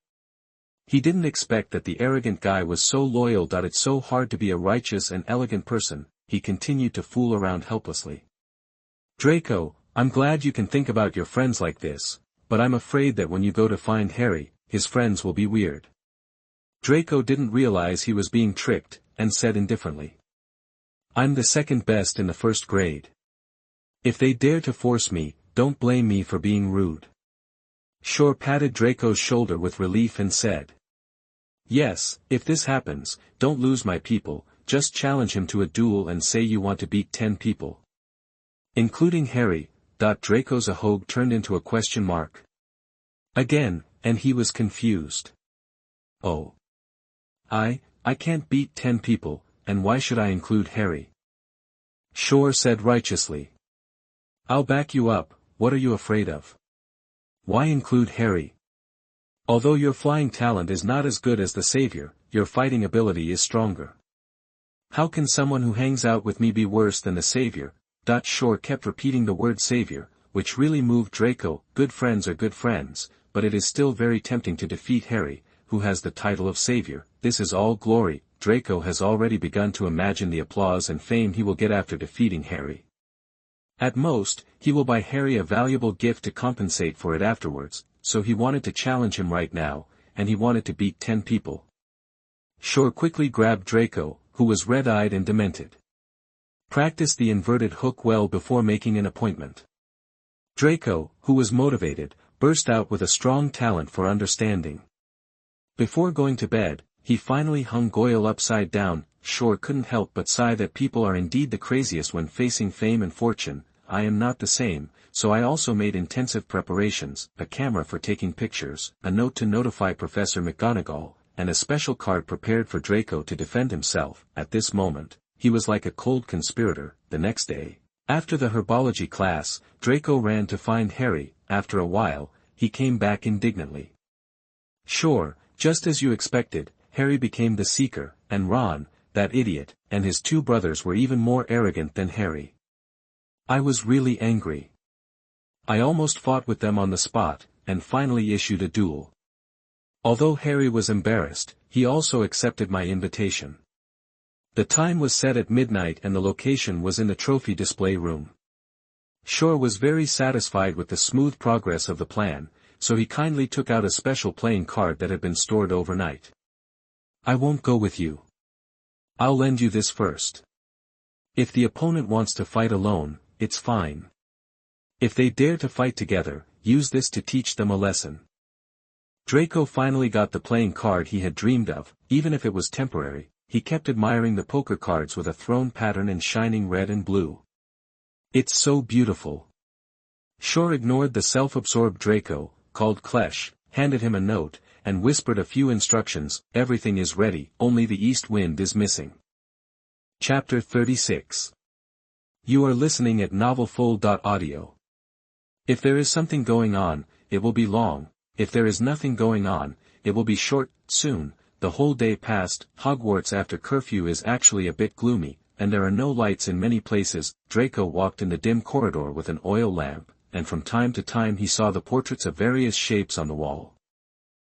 He didn't expect that the arrogant guy was so loyal. It's so hard to be a righteous and elegant person. He continued to fool around helplessly. Draco, I'm glad you can think about your friends like this, but I'm afraid that when you go to find Harry, his friends will be weird. Draco didn't realize he was being tricked, and said indifferently. I'm the second best in the first grade. If they dare to force me, don't blame me for being rude. Shore patted Draco's shoulder with relief and said. Yes, if this happens, don't lose my people, just challenge him to a duel and say you want to beat 10 people. Including Harry. Draco's ahogue turned into a question mark. Again, and he was confused. Oh. I can't beat 10 people, and why should I include Harry? Shore said righteously. I'll back you up, what are you afraid of? Why include Harry? Although your flying talent is not as good as the Savior, your fighting ability is stronger. How can someone who hangs out with me be worse than the Savior? Shore kept repeating the word Savior, which really moved Draco. Good friends are good friends, but it is still very tempting to defeat Harry, who has the title of Savior. This is all glory. Draco has already begun to imagine the applause and fame he will get after defeating Harry. At most, he will buy Harry a valuable gift to compensate for it afterwards, so he wanted to challenge him right now, and he wanted to beat 10 people. Shore quickly grabbed Draco, who was red-eyed and demented. Practice the inverted hook well before making an appointment. Draco, who was motivated, burst out with a strong talent for understanding. Before going to bed, he finally hung Goyle upside down. Shore couldn't help but sigh that people are indeed the craziest when facing fame and fortune. I am not the same, so I also made intensive preparations, a camera for taking pictures, a note to notify Professor McGonagall, and a special card prepared for Draco to defend himself. At this moment, he was like a cold conspirator. The next day, after the herbology class, Draco ran to find Harry. After a while, he came back indignantly. Sure, just as you expected, Harry became the Seeker, and Ron, that idiot, and his 2 brothers were even more arrogant than Harry. I was really angry. I almost fought with them on the spot, and finally issued a duel. Although Harry was embarrassed, he also accepted my invitation. The time was set at midnight and the location was in the trophy display room. Shore was very satisfied with the smooth progress of the plan, so he kindly took out a special playing card that had been stored overnight. I won't go with you. I'll lend you this first. If the opponent wants to fight alone, it's fine. If they dare to fight together, use this to teach them a lesson. Draco finally got the playing card he had dreamed of. Even if it was temporary, he kept admiring the poker cards with a throne pattern in shining red and blue. It's so beautiful. Shore ignored the self-absorbed Draco, called Klesh, handed him a note, and whispered a few instructions. Everything is ready, only the east wind is missing. Chapter 36. You are listening at novelfull.audio. If there is something going on, it will be long. If there is nothing going on, it will be short. Soon, the whole day passed. Hogwarts after curfew is actually a bit gloomy, and there are no lights in many places. Draco walked in the dim corridor with an oil lamp, and from time to time he saw the portraits of various shapes on the wall.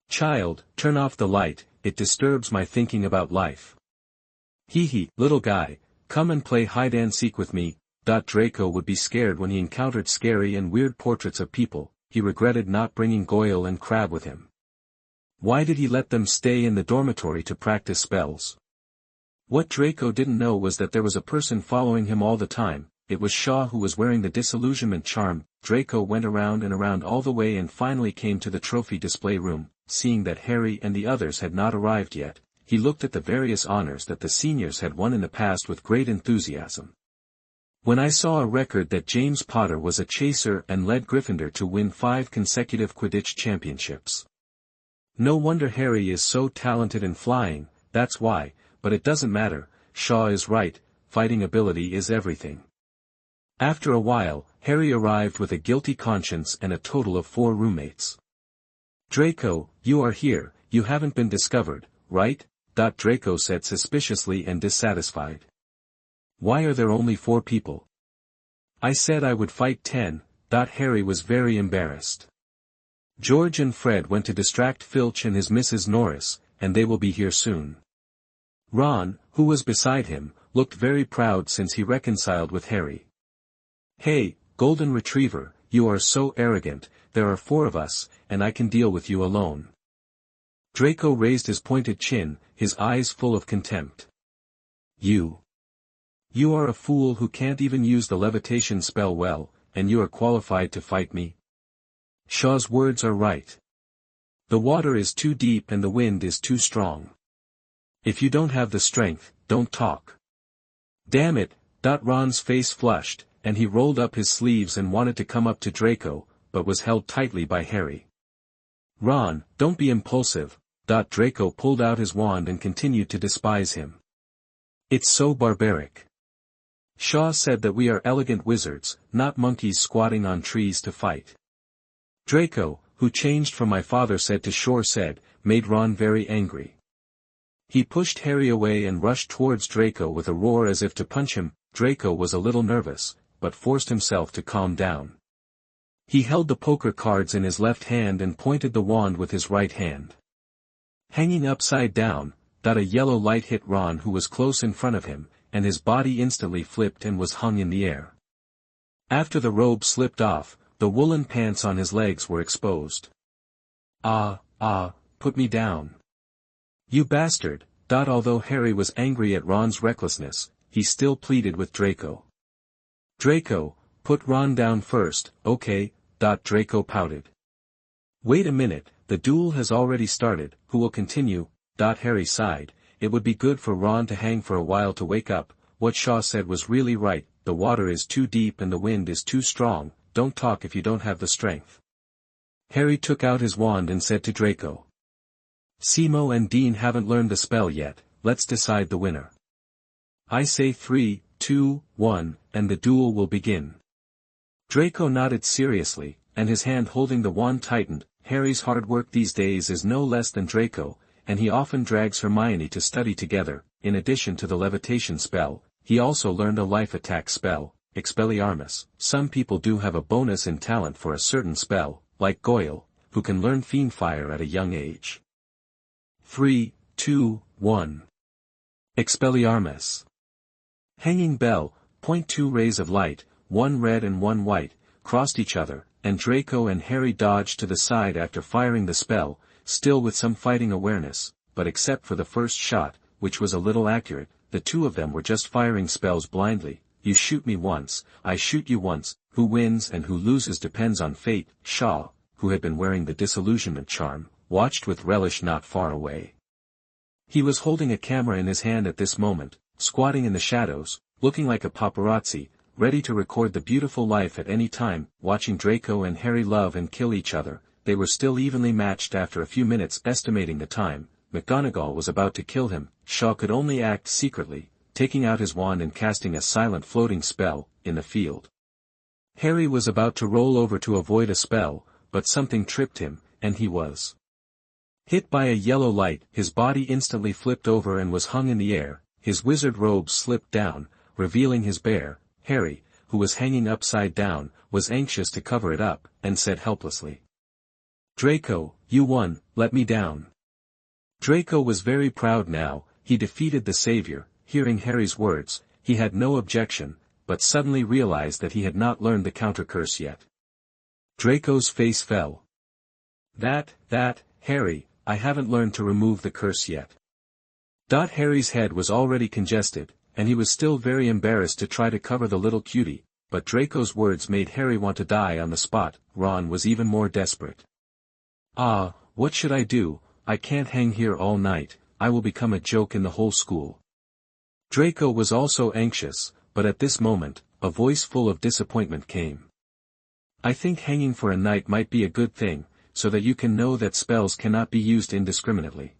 Child, turn off the light, it disturbs my thinking about life. Hee, little guy, come and play hide-and-seek with me. Draco would be scared when he encountered scary and weird portraits of people. He regretted not bringing Goyle and Crabbe with him. Why did he let them stay in the dormitory to practice spells? What Draco didn't know was that there was a person following him all the time. It was Shaw who was wearing the disillusionment charm. Draco went around and around all the way and finally came to the trophy display room. Seeing that Harry and the others had not arrived yet, he looked at the various honors that the seniors had won in the past with great enthusiasm. When I saw a record that James Potter was a chaser and led Gryffindor to win 5 consecutive Quidditch championships. No wonder Harry is so talented in flying, that's why, but it doesn't matter. Shaw is right, fighting ability is everything. After a while, Harry arrived with a guilty conscience and a total of 4 roommates. Draco, you are here, you haven't been discovered, right? Draco said suspiciously and dissatisfied. Why are there only 4 people? I said I would fight 10. Harry was very embarrassed. George and Fred went to distract Filch and his Mrs. Norris, and they will be here soon. Ron, who was beside him, looked very proud since he reconciled with Harry. Hey, Golden Retriever, you are so arrogant. There are 4 of us, and I can deal with you alone. Draco raised his pointed chin, his eyes full of contempt. You are a fool who can't even use the levitation spell well, and you are qualified to fight me? Shaw's words are right. The water is too deep and the wind is too strong. If you don't have the strength, don't talk. Damn it, Ron's face flushed, and he rolled up his sleeves and wanted to come up to Draco, but was held tightly by Harry. Ron, don't be impulsive. Draco pulled out his wand and continued to despise him. It's so barbaric. Shaw said that we are elegant wizards, not monkeys squatting on trees to fight. Draco, who changed from my father said to Shore said, made Ron very angry. He pushed Harry away and rushed towards Draco with a roar as if to punch him. Draco was a little nervous, but forced himself to calm down. He held the poker cards in his left hand and pointed the wand with his right hand. Hanging upside down, A yellow light hit Ron, who was close in front of him, and his body instantly flipped and was hung in the air. After the robe slipped off, the woolen pants on his legs were exposed. Put me down. You bastard. Although Harry was angry at Ron's recklessness, he still pleaded with Draco. Draco, put Ron down first, okay. Draco pouted. Wait a minute, the duel has already started, who will continue? Harry sighed. It would be good for Ron to hang for a while to wake up. What Shaw said was really right, the water is too deep and the wind is too strong, don't talk if you don't have the strength. Harry took out his wand and said to Draco. Simo and Dean haven't learned the spell yet, let's decide the winner. I say 3, 2, 1, and the duel will begin. Draco nodded seriously, and his hand holding the wand tightened. Harry's hard work these days is no less than Draco, and he often drags Hermione to study together. In addition to the levitation spell, he also learned a life attack spell, Expelliarmus. Some people do have a bonus in talent for a certain spell, like Goyle, who can learn Fiendfire at a young age. 3, 2, 1. Expelliarmus. Hanging bell, point 2 rays of light, one red and one white, crossed each other, and Draco and Harry dodged to the side after firing the spell, still with some fighting awareness, but except for the first shot, which was a little accurate, the two of them were just firing spells blindly. You shoot me once, I shoot you once, who wins and who loses depends on fate. Shaw, who had been wearing the disillusionment charm, watched with relish not far away. He was holding a camera in his hand at this moment, squatting in the shadows, looking like a paparazzi, ready to record the beautiful life at any time. Watching Draco and Harry love and kill each other, they were still evenly matched after a few minutes. Estimating the time, McGonagall was about to kill him. Shaw could only act secretly, taking out his wand and casting a silent floating spell, in the field. Harry was about to roll over to avoid a spell, but something tripped him, and he was hit by a yellow light. His body instantly flipped over and was hung in the air. His wizard robe slipped down, revealing his bare. Harry, who was hanging upside down, was anxious to cover it up, and said helplessly, Draco, you won, let me down. Draco was very proud now. He defeated the savior. Hearing Harry's words, he had no objection, but suddenly realized that he had not learned the counter curse yet. Draco's face fell. Harry, I haven't learned to remove the curse yet. Harry's head was already congested, and he was still very embarrassed to try to cover the little cutie, but Draco's words made Harry want to die on the spot. Ron was even more desperate. What should I do? I can't hang here all night, I will become a joke in the whole school. Draco was also anxious, but at this moment, a voice full of disappointment came. I think hanging for a night might be a good thing, so that you can know that spells cannot be used indiscriminately.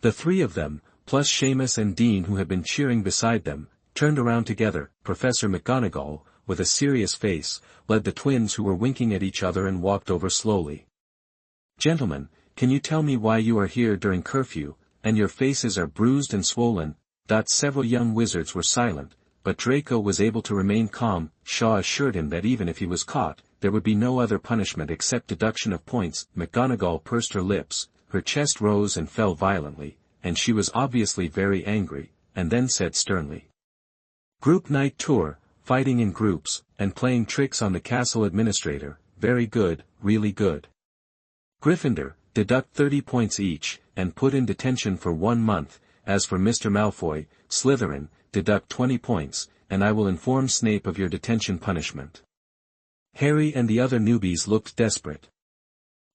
The three of them, plus Seamus and Dean who had been cheering beside them, turned around together. Professor McGonagall, with a serious face, led the twins who were winking at each other and walked over slowly. Gentlemen, can you tell me why you are here during curfew, and your faces are bruised and swollen? Several young wizards were silent, but Draco was able to remain calm. Shaw assured him that even if he was caught, there would be no other punishment except deduction of points. McGonagall pursed her lips, her chest rose and fell violently, and she was obviously very angry, and then said sternly. Group night tour, fighting in groups, and playing tricks on the castle administrator, very good, really good. Gryffindor, deduct 30 points each, and put in detention for 1 month. As for Mr. Malfoy, Slytherin, deduct 20 points, and I will inform Snape of your detention punishment. Harry and the other newbies looked desperate.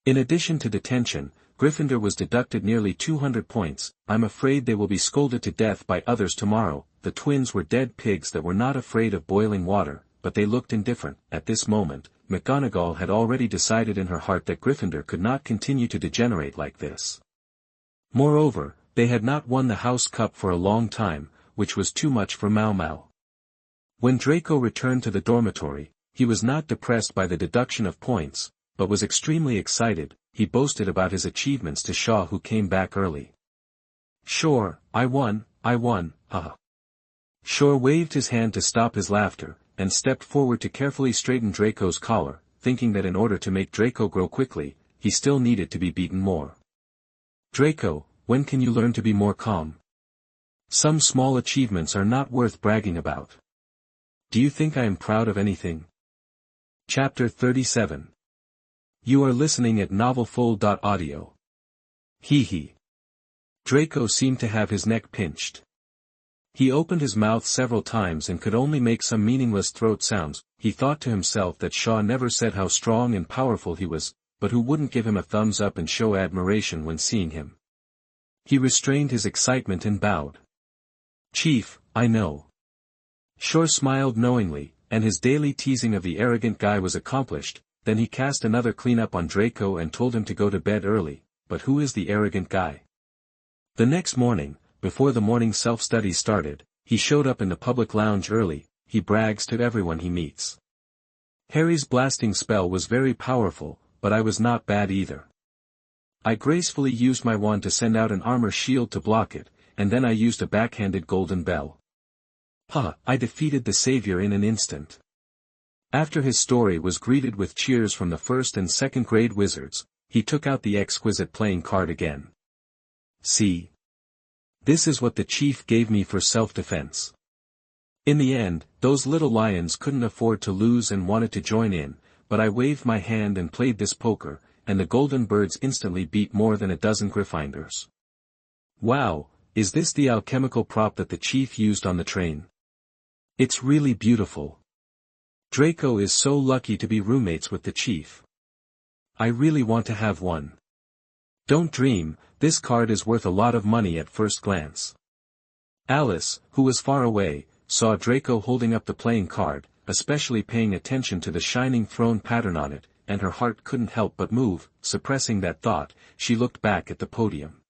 In addition to detention, Gryffindor was deducted nearly 200 points. I'm afraid they will be scolded to death by others tomorrow. The twins were dead pigs that were not afraid of boiling water, but they looked indifferent. At this moment, McGonagall had already decided in her heart that Gryffindor could not continue to degenerate like this. Moreover, they had not won the House Cup for a long time, which was too much for Mau Mau. When Draco returned to the dormitory, he was not depressed by the deduction of points, but was extremely excited. He boasted about his achievements to Shaw, who came back early. Sure, I won, haha. Shaw waved his hand to stop his laughter, and stepped forward to carefully straighten Draco's collar, thinking that in order to make Draco grow quickly, he still needed to be beaten more. Draco, when can you learn to be more calm? Some small achievements are not worth bragging about. Do you think I am proud of anything? Chapter 37. You are listening at novelfull.audio. Hee hee. Draco seemed to have his neck pinched. He opened his mouth several times and could only make some meaningless throat sounds. He thought to himself that Shaw never said how strong and powerful he was, but who wouldn't give him a thumbs up and show admiration when seeing him? He restrained his excitement and bowed. Chief, I know. Shaw smiled knowingly, and his daily teasing of the arrogant guy was accomplished. Then he cast another cleanup on Draco and told him to go to bed early. But who is the arrogant guy? The next morning, before the morning self-study started, he showed up in the public lounge early. He brags to everyone he meets. Harry's blasting spell was very powerful, but I was not bad either. I gracefully used my wand to send out an armor shield to block it, and then I used a backhanded golden bell. I defeated the savior in an instant. After his story was greeted with cheers from the first and second grade wizards, he took out the exquisite playing card again. See? This is what the chief gave me for self-defense. In the end, those little lions couldn't afford to lose and wanted to join in, but I waved my hand and played this poker, and the golden birds instantly beat more than a dozen Gryffindors. Wow, is this the alchemical prop that the chief used on the train? It's really beautiful. Draco is so lucky to be roommates with the chief. I really want to have one. Don't dream, this card is worth a lot of money at first glance. Alice, who was far away, saw Draco holding up the playing card, especially paying attention to the shining throne pattern on it, and her heart couldn't help but move. Suppressing that thought, she looked back at the podium.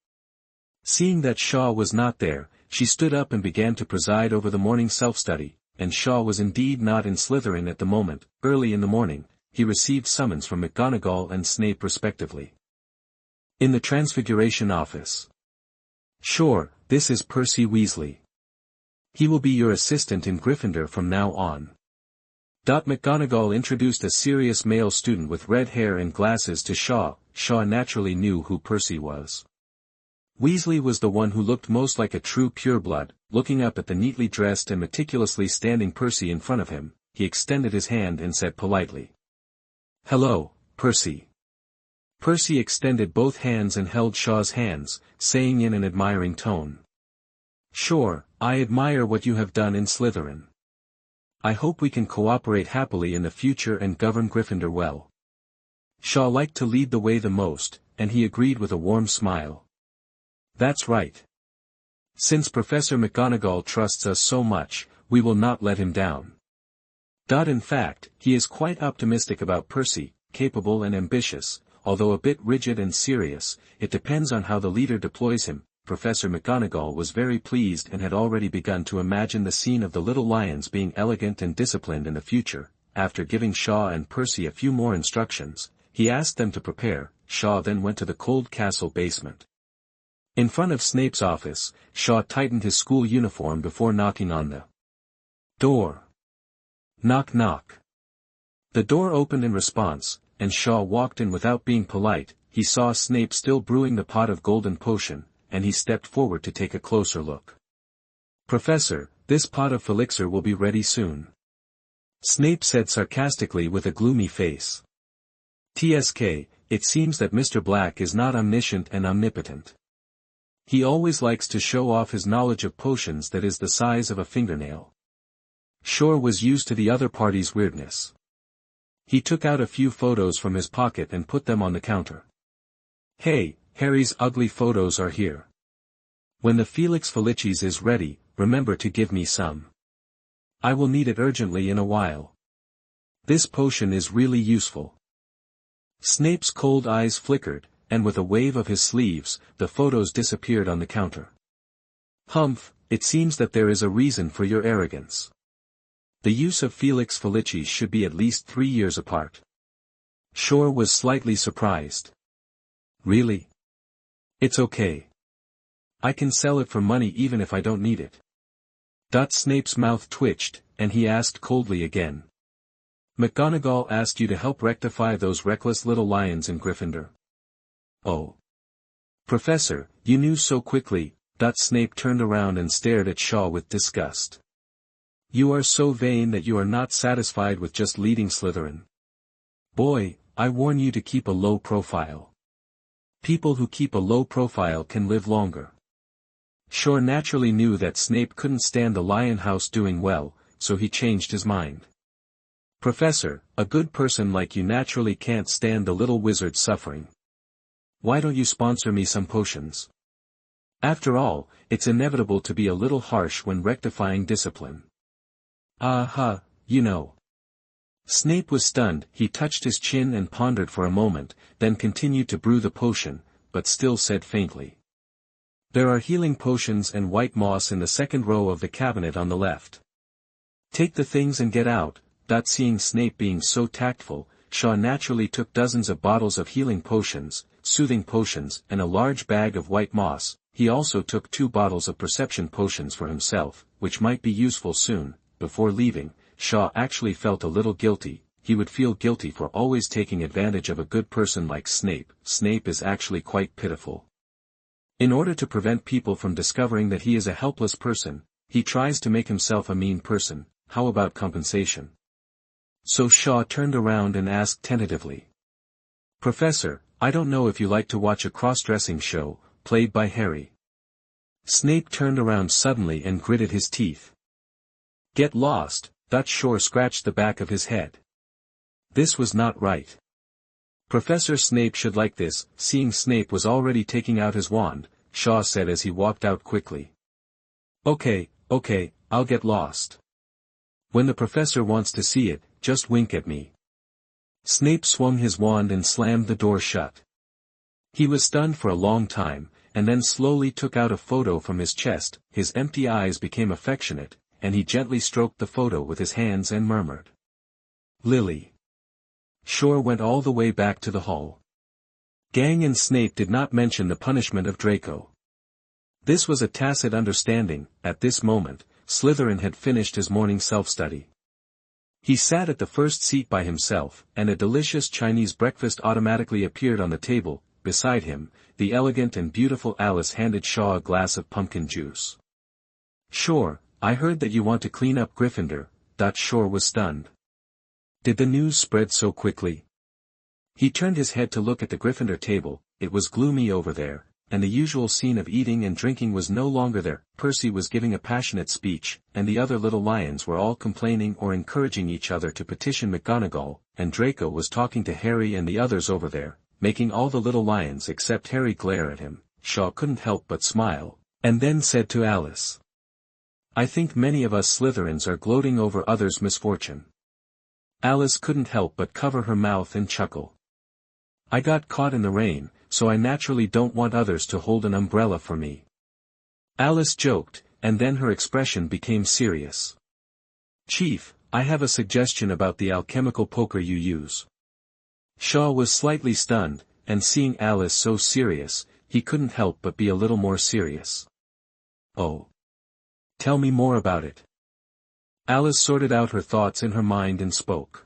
Seeing that Shaw was not there, she stood up and began to preside over the morning self-study, and Shaw was indeed not in Slytherin at the moment. Early in the morning, he received summons from McGonagall and Snape respectively. In the Transfiguration office. Sure, this is Percy Weasley. He will be your assistant in Gryffindor from now on. McGonagall introduced a serious male student with red hair and glasses to Shaw. Shaw naturally knew who Percy was. Weasley was the one who looked most like a true pureblood. Looking up at the neatly dressed and meticulously standing Percy in front of him, he extended his hand and said politely, "Hello, Percy." Percy extended both hands and held Shaw's hands, saying in an admiring tone, "Sure, I admire what you have done in Slytherin. I hope we can cooperate happily in the future and govern Gryffindor well." Shaw liked to lead the way the most, and he agreed with a warm smile. "That's right. Since Professor McGonagall trusts us so much, we will not let him down." In fact, he is quite optimistic about Percy, capable and ambitious, although a bit rigid and serious. It depends on how the leader deploys him. Professor McGonagall was very pleased and had already begun to imagine the scene of the little lions being elegant and disciplined in the future. After giving Shaw and Percy a few more instructions, he asked them to prepare. Shaw then went to the cold castle basement. In front of Snape's office, Shaw tightened his school uniform before knocking on the door. Knock knock. The door opened in response, and Shaw walked in without being polite. He saw Snape still brewing the pot of golden potion, and he stepped forward to take a closer look. "Professor, this pot of elixir will be ready soon," Snape said sarcastically with a gloomy face. "TSK, it seems that Mr. Black is not omniscient and omnipotent. He always likes to show off his knowledge of potions that is the size of a fingernail." Shaw was used to the other party's weirdness. He took out a few photos from his pocket and put them on the counter. "Hey, Harry's ugly photos are here. When the Felix Felicis is ready, remember to give me some. I will need it urgently in a while. This potion is really useful." Snape's cold eyes flickered, and with a wave of his sleeves, the photos disappeared on the counter. "Humph, it seems that there is a reason for your arrogance. The use of Felix Felicis should be at least 3 years apart." Shaw was slightly surprised. "Really? It's okay. I can sell it for money even if I don't need it." Snape's mouth twitched, and he asked coldly again. "McGonagall asked you to help rectify those reckless little lions in Gryffindor." "Oh. Professor, you knew so quickly. Snape turned around and stared at Shaw with disgust. You are so vain that you are not satisfied with just leading Slytherin. Boy, I warn you to keep a low profile. People who keep a low profile can live longer. Shaw naturally knew that Snape couldn't stand the Lion House doing well, so he changed his mind. Professor, a good person like you naturally can't stand the little wizard suffering. Why don't you sponsor me some potions? After all, it's inevitable to be a little harsh when rectifying discipline. You know. Snape was stunned. He touched his chin and pondered for a moment, then continued to brew the potion, but still said faintly. There are healing potions and white moss in the second row of the cabinet on the left. Take the things and get out. Seeing Snape being so tactful, Shaw naturally took dozens of bottles of healing potions, soothing potions, and a large bag of white moss. He also took 2 bottles of perception potions for himself, which might be useful soon. Before leaving, Shaw actually felt a little guilty. He would feel guilty for always taking advantage of a good person like Snape. Snape is actually quite pitiful. In order to prevent people from discovering that he is a helpless person, he tries to make himself a mean person. How about compensation? So Shaw turned around and asked tentatively. Professor, I don't know if you like to watch a cross-dressing show, played by Harry. Snape turned around suddenly and gritted his teeth. Get lost. Shaw scratched the back of his head. This was not right. Professor Snape should like this. Seeing Snape was already taking out his wand, Shaw said as he walked out quickly. Okay, I'll get lost. When the professor wants to see it, just wink at me. Snape swung his wand and slammed the door shut. He was stunned for a long time, and then slowly took out a photo from his chest. His empty eyes became affectionate, and he gently stroked the photo with his hands and murmured. Lily. Shaw went all the way back to the hall. Gang and Snape did not mention the punishment of Draco. This was a tacit understanding. At this moment, Slytherin had finished his morning self-study. He sat at the first seat by himself, and a delicious Chinese breakfast automatically appeared on the table. Beside him, the elegant and beautiful Alice handed Shaw a glass of pumpkin juice. Sure, I heard that you want to clean up Gryffindor. Shaw was stunned. Did the news spread so quickly? He turned his head to look at the Gryffindor table. It was gloomy over there, and the usual scene of eating and drinking was no longer there. Percy was giving a passionate speech, and the other little lions were all complaining or encouraging each other to petition McGonagall, and Draco was talking to Harry and the others over there, making all the little lions except Harry glare at him. Shaw couldn't help but smile, and then said to Alice. I think many of us Slytherins are gloating over others' misfortune. Alice couldn't help but cover her mouth and chuckle. I got caught in the rain, so I naturally don't want others to hold an umbrella for me. Alice joked, and then her expression became serious. Chief, I have a suggestion about the alchemical poker you use. Shaw was slightly stunned, and seeing Alice so serious, he couldn't help but be a little more serious. Oh. Tell me more about it. Alice sorted out her thoughts in her mind and spoke.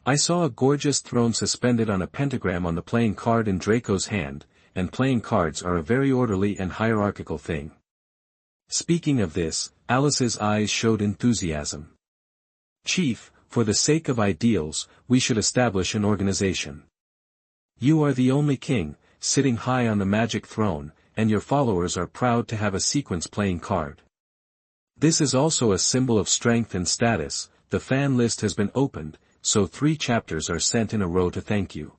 I saw a gorgeous throne suspended on a pentagram on the playing card in Draco's hand, and playing cards are a very orderly and hierarchical thing. Speaking of this, Alice's eyes showed enthusiasm. Chief, for the sake of ideals, we should establish an organization. You are the only king, sitting high on the magic throne, and your followers are proud to have a sequence playing card. This is also a symbol of strength and status. The fan list has been opened, so 3 chapters are sent in a row to thank you.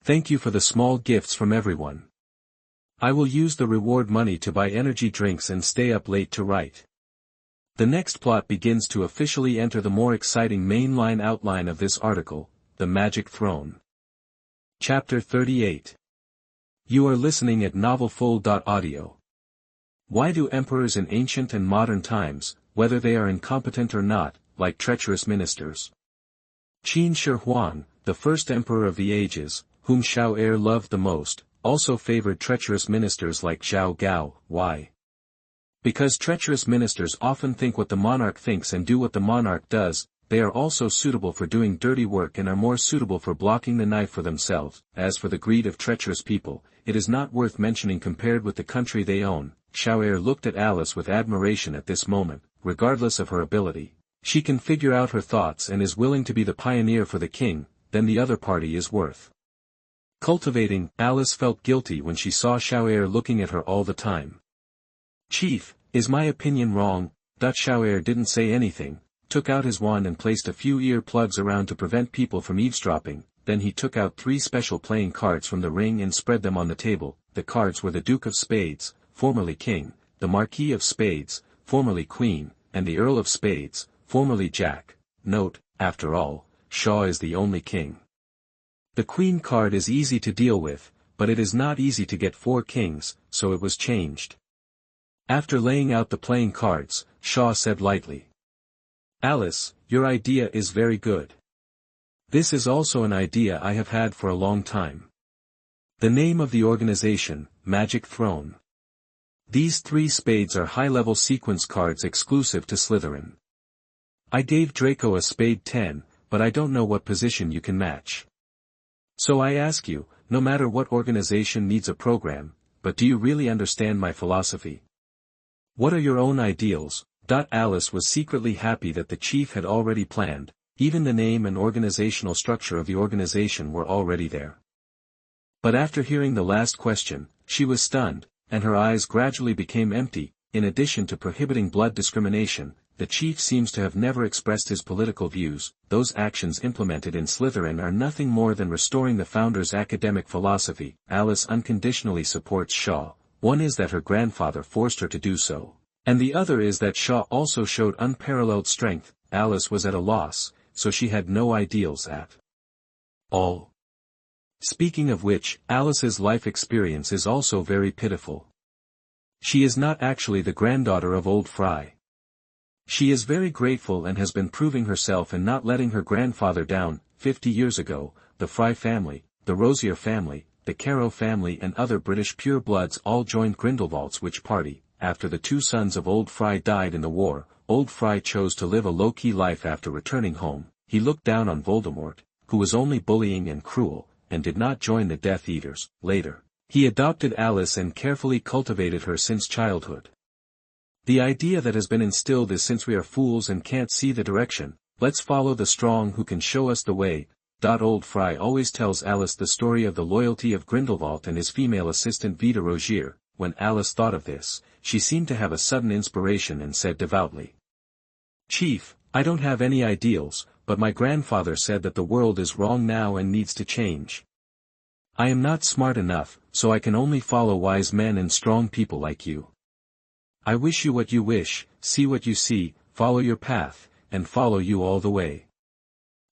Thank you for the small gifts from everyone. I will use the reward money to buy energy drinks and stay up late to write. The next plot begins to officially enter the more exciting mainline outline of this article, The Magic Throne. Chapter 38. You are listening at novelfull.audio. Why do emperors in ancient and modern times, whether they are incompetent or not, like treacherous ministers? Qin Shi Huang, the first emperor of the ages, whom Xiao Er loved the most, also favored treacherous ministers like Zhao Gao. Why? Because treacherous ministers often think what the monarch thinks and do what the monarch does. they are also suitable for doing dirty work and are more suitable for blocking the knife for themselves. As for the greed of treacherous people, it is not worth mentioning compared with the country they own. Xiao'er looked at Alice with admiration at this moment, regardless of her ability. She can figure out her thoughts and is willing to be the pioneer for the king, then the other party is worth cultivating. Alice felt guilty when she saw Xiao'er looking at her all the time. Chief, is my opinion wrong? Xiao'er didn't say anything, took out his wand and placed a few ear plugs around to prevent people from eavesdropping. Then he took out 3 special playing cards from the ring and spread them on the table. The cards were the Duke of Spades, formerly King, the Marquis of Spades, formerly Queen, and the Earl of Spades, formerly Jack. Note, after all, Shaw is the only king. The Queen card is easy to deal with, but it is not easy to get 4 kings, so it was changed. After laying out the playing cards, Shaw said lightly, "Alice, your idea is very good. This is also an idea I have had for a long time. The name of the organization, Magic Throne. These 3 spades are high-level sequence cards exclusive to Slytherin. I gave Draco a spade 10, but I don't know what position you can match. So I ask you, no matter what organization needs a program, but do you really understand my philosophy? What are your own ideals?" Alice was secretly happy that the chief had already planned, even the name and organizational structure of the organization were already there. But after hearing the last question, she was stunned, and her eyes gradually became empty. In addition to prohibiting blood discrimination, the chief seems to have never expressed his political views. Those actions implemented in Slytherin are nothing more than restoring the founder's academic philosophy. Alice unconditionally supports Shaw. One is that her grandfather forced her to do so, and the other is that Shaw also showed unparalleled strength. Alice was at a loss, so she had no ideals at all. Speaking of which, Alice's life experience is also very pitiful. She is not actually the granddaughter of old Fry. She is very grateful and has been proving herself and not letting her grandfather down. 50 years ago, the Fry family, the Rosier family, the Caro family and other British purebloods all joined Grindelwald's witch party. After the 2 sons of old Fry died in the war, old Fry chose to live a low-key life after returning home. He looked down on Voldemort, who was only bullying and cruel, and did not join the Death Eaters. Later, he adopted Alice and carefully cultivated her since childhood. The idea that has been instilled is since we are fools and can't see the direction, let's follow the strong who can show us the way. Old Fry always tells Alice the story of the loyalty of Grindelwald and his female assistant Vida Rogier. When Alice thought of this, she seemed to have a sudden inspiration and said devoutly, "Chief, I don't have any ideals, but my grandfather said that the world is wrong now and needs to change. I am not smart enough, so I can only follow wise men and strong people like you. I wish you what you wish, see what you see, follow your path, and follow you all the way."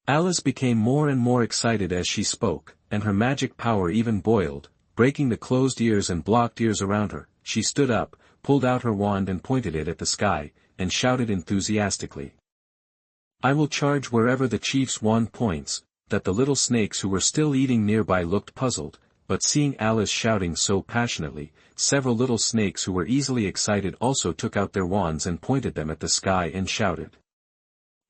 Alice became more and more excited as she spoke, and her magic power even boiled, breaking the closed ears and blocked ears around her. She stood up, pulled out her wand and pointed it at the sky, and shouted enthusiastically, "I will charge wherever the chief's wand points." That the little snakes who were still eating nearby looked puzzled, but seeing Alice shouting so passionately, several little snakes who were easily excited also took out their wands and pointed them at the sky and shouted,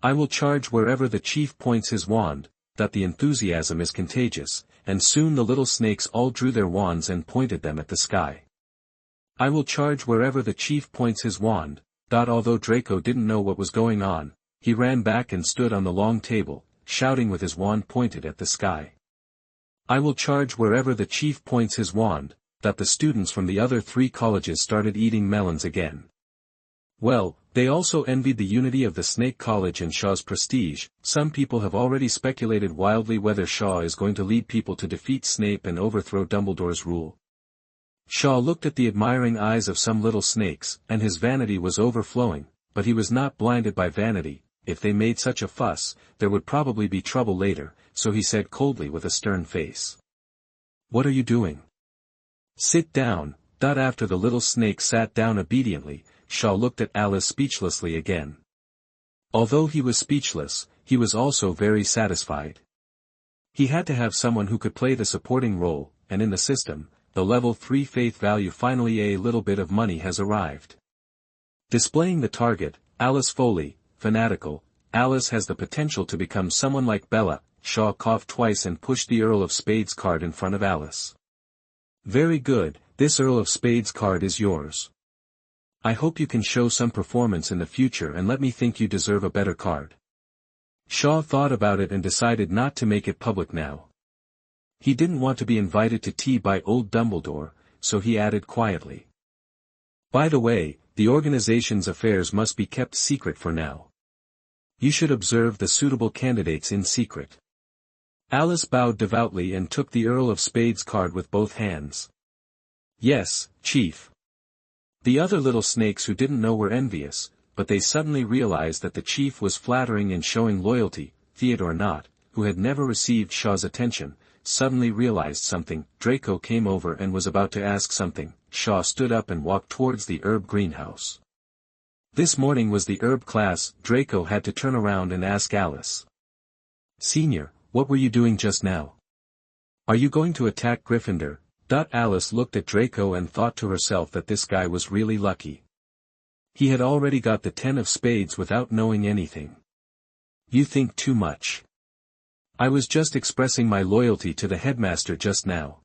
"I will charge wherever the chief points his wand." That the enthusiasm is contagious, and soon the little snakes all drew their wands and pointed them at the sky. "I will charge wherever the chief points his wand." Although Draco didn't know what was going on, he ran back and stood on the long table, shouting with his wand pointed at the sky, "I will charge wherever the chief points his wand." That the students from the other 3 colleges started eating melons again. Well, they also envied the unity of the Snake College and Shaw's prestige. Some people have already speculated wildly whether Shaw is going to lead people to defeat Snape and overthrow Dumbledore's rule. Shaw looked at the admiring eyes of some little snakes, and his vanity was overflowing, but he was not blinded by vanity. If they made such a fuss, there would probably be trouble later, so he said coldly with a stern face, "What are you doing? Sit down." After the little snake sat down obediently, Shaw looked at Alice speechlessly again. Although he was speechless, he was also very satisfied. He had to have someone who could play the supporting role, and in the system, the level 3 faith value finally a little bit of money has arrived. Displaying the target, Alice Foley, fanatical, Alice has the potential to become someone like Bella. Shaw coughed twice and pushed the Earl of Spades card in front of Alice. Very good, this Earl of Spades card is yours. I hope you can show some performance in the future and let me think you deserve a better card. Shaw thought about it and decided not to make it public now. He didn't want to be invited to tea by old Dumbledore, so he added quietly. By the way, the organization's affairs must be kept secret for now. You should observe the suitable candidates in secret. Alice bowed devoutly and took the Earl of Spades card with both hands. Yes, Chief. The other little snakes who didn't know were envious, but they suddenly realized that the chief was flattering and showing loyalty. Theodore not, who had never received Shaw's attention, suddenly realized something. Draco came over and was about to ask something. Shaw stood up and walked towards the herb greenhouse. This morning was the herb class. Draco had to turn around and ask Alice. Senior, what were you doing just now? Are you going to attack Gryffindor? Alice looked at Draco and thought to herself that this guy was really lucky. He had already got the 10 of spades without knowing anything. You think too much. I was just expressing my loyalty to the headmaster just now.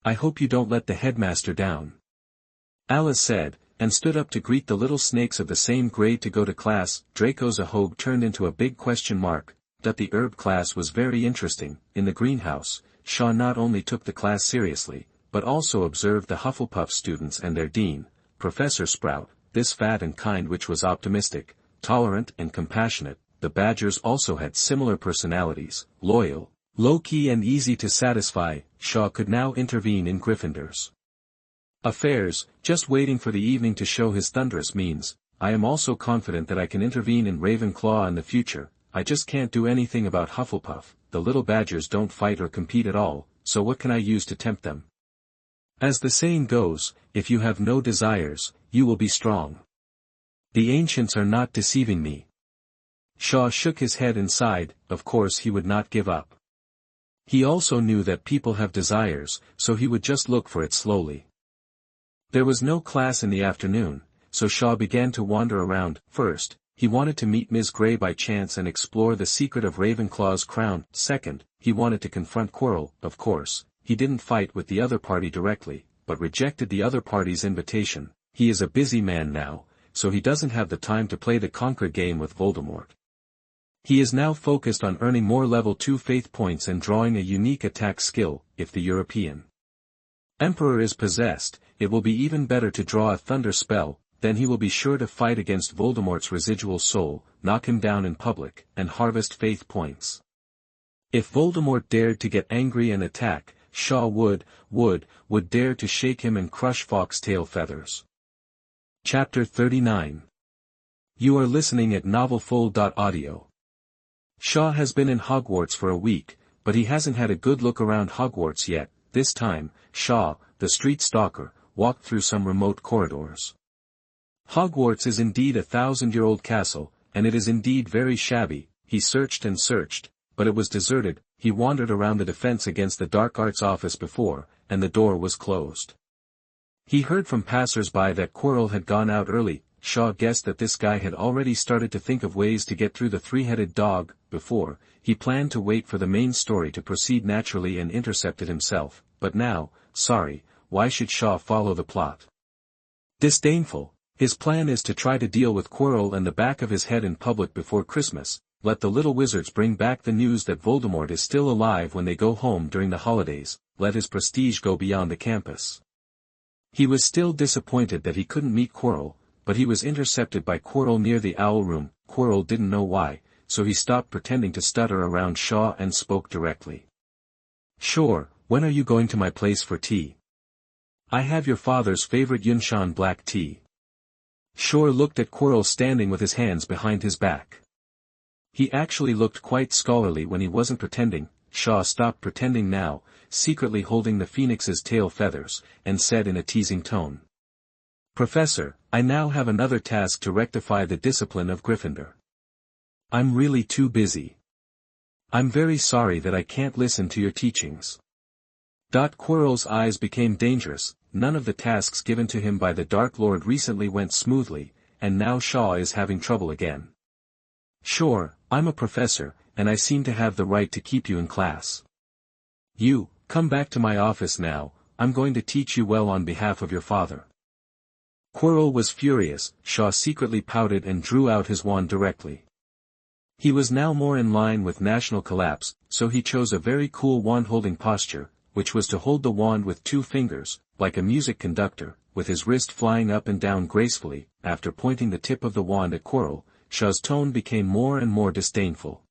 I hope you don't let the headmaster down. Alice said, and stood up to greet the little snakes of the same grade to go to class. Draco's ahogue turned into a big question mark. The herb class was very interesting. In the greenhouse, Shaw not only took the class seriously, but also observed the Hufflepuff students and their dean, Professor Sprout, this fat and kind, which was optimistic, tolerant and compassionate. The Badgers also had similar personalities, loyal, low-key and easy to satisfy. Shaw could now intervene in Gryffindor's affairs, just waiting for the evening to show his thunderous means. I am also confident that I can intervene in Ravenclaw in the future. I just can't do anything about Hufflepuff. The little Badgers don't fight or compete at all, so what can I use to tempt them? As the saying goes, if you have no desires, you will be strong. The ancients are not deceiving me. Shaw shook his head and sighed. Of course he would not give up. He also knew that people have desires, so he would just look for it slowly. There was no class in the afternoon, so Shaw began to wander around. First, he wanted to meet Ms. Grey by chance and explore the secret of Ravenclaw's crown. Second, he wanted to confront Quirrell. Of course, he didn't fight with the other party directly, but rejected the other party's invitation. He is a busy man now, so he doesn't have the time to play the Conquer game with Voldemort. He is now focused on earning more level 2 faith points and drawing a unique attack skill. If the European Emperor is possessed, it will be even better to draw a thunder spell. Then he will be sure to fight against Voldemort's residual soul, knock him down in public, and harvest faith points. If Voldemort dared to get angry and attack, Shaw would dare to shake him and crush foxtail feathers. Chapter 39. You are listening at novelfull.audio. Shaw has been in Hogwarts for a week, but he hasn't had a good look around Hogwarts yet. This time, Shaw, the street stalker, walked through some remote corridors. Hogwarts is indeed a 1,000-year-old castle, and it is indeed very shabby. He searched and searched, but it was deserted. He wandered around the Defense Against the Dark Arts office before, and the door was closed. He heard from passers-by that Quirrell had gone out early. Shaw guessed that this guy had already started to think of ways to get through the three-headed dog. Before, he planned to wait for the main story to proceed naturally and intercept it himself, but now, why should Shaw follow the plot? Disdainful. His plan is to try to deal with Quirrell and the back of his head in public before Christmas. Let the little wizards bring back the news that Voldemort is still alive when they go home during the holidays. Let his prestige go beyond the campus. He was still disappointed that he couldn't meet Quirrell, but he was intercepted by Quirrell near the owl room. Quirrell didn't know why, so he stopped pretending to stutter around Shaw and spoke directly. Sure, when are you going to my place for tea? I have your father's favorite Yunshan black tea. Shaw looked at Quirrell standing with his hands behind his back. He actually looked quite scholarly when he wasn't pretending. Shaw stopped pretending now, secretly holding the phoenix's tail feathers, and said in a teasing tone. Professor, I now have another task to rectify the discipline of Gryffindor. I'm really too busy. I'm very sorry that I can't listen to your teachings. Quirrell's eyes became dangerous. None of the tasks given to him by the Dark Lord recently went smoothly, and now Shaw is having trouble again. Sure, I'm a professor, and I seem to have the right to keep you in class. You, come back to my office now, I'm going to teach you well on behalf of your father. Quirrell was furious. Shaw secretly pouted and drew out his wand directly. He was now more in line with national collapse, so he chose a very cool wand-holding posture, which was to hold the wand with 2 fingers, like a music conductor, with his wrist flying up and down gracefully. After pointing the tip of the wand at Quirrell, Shaw's tone became more and more disdainful.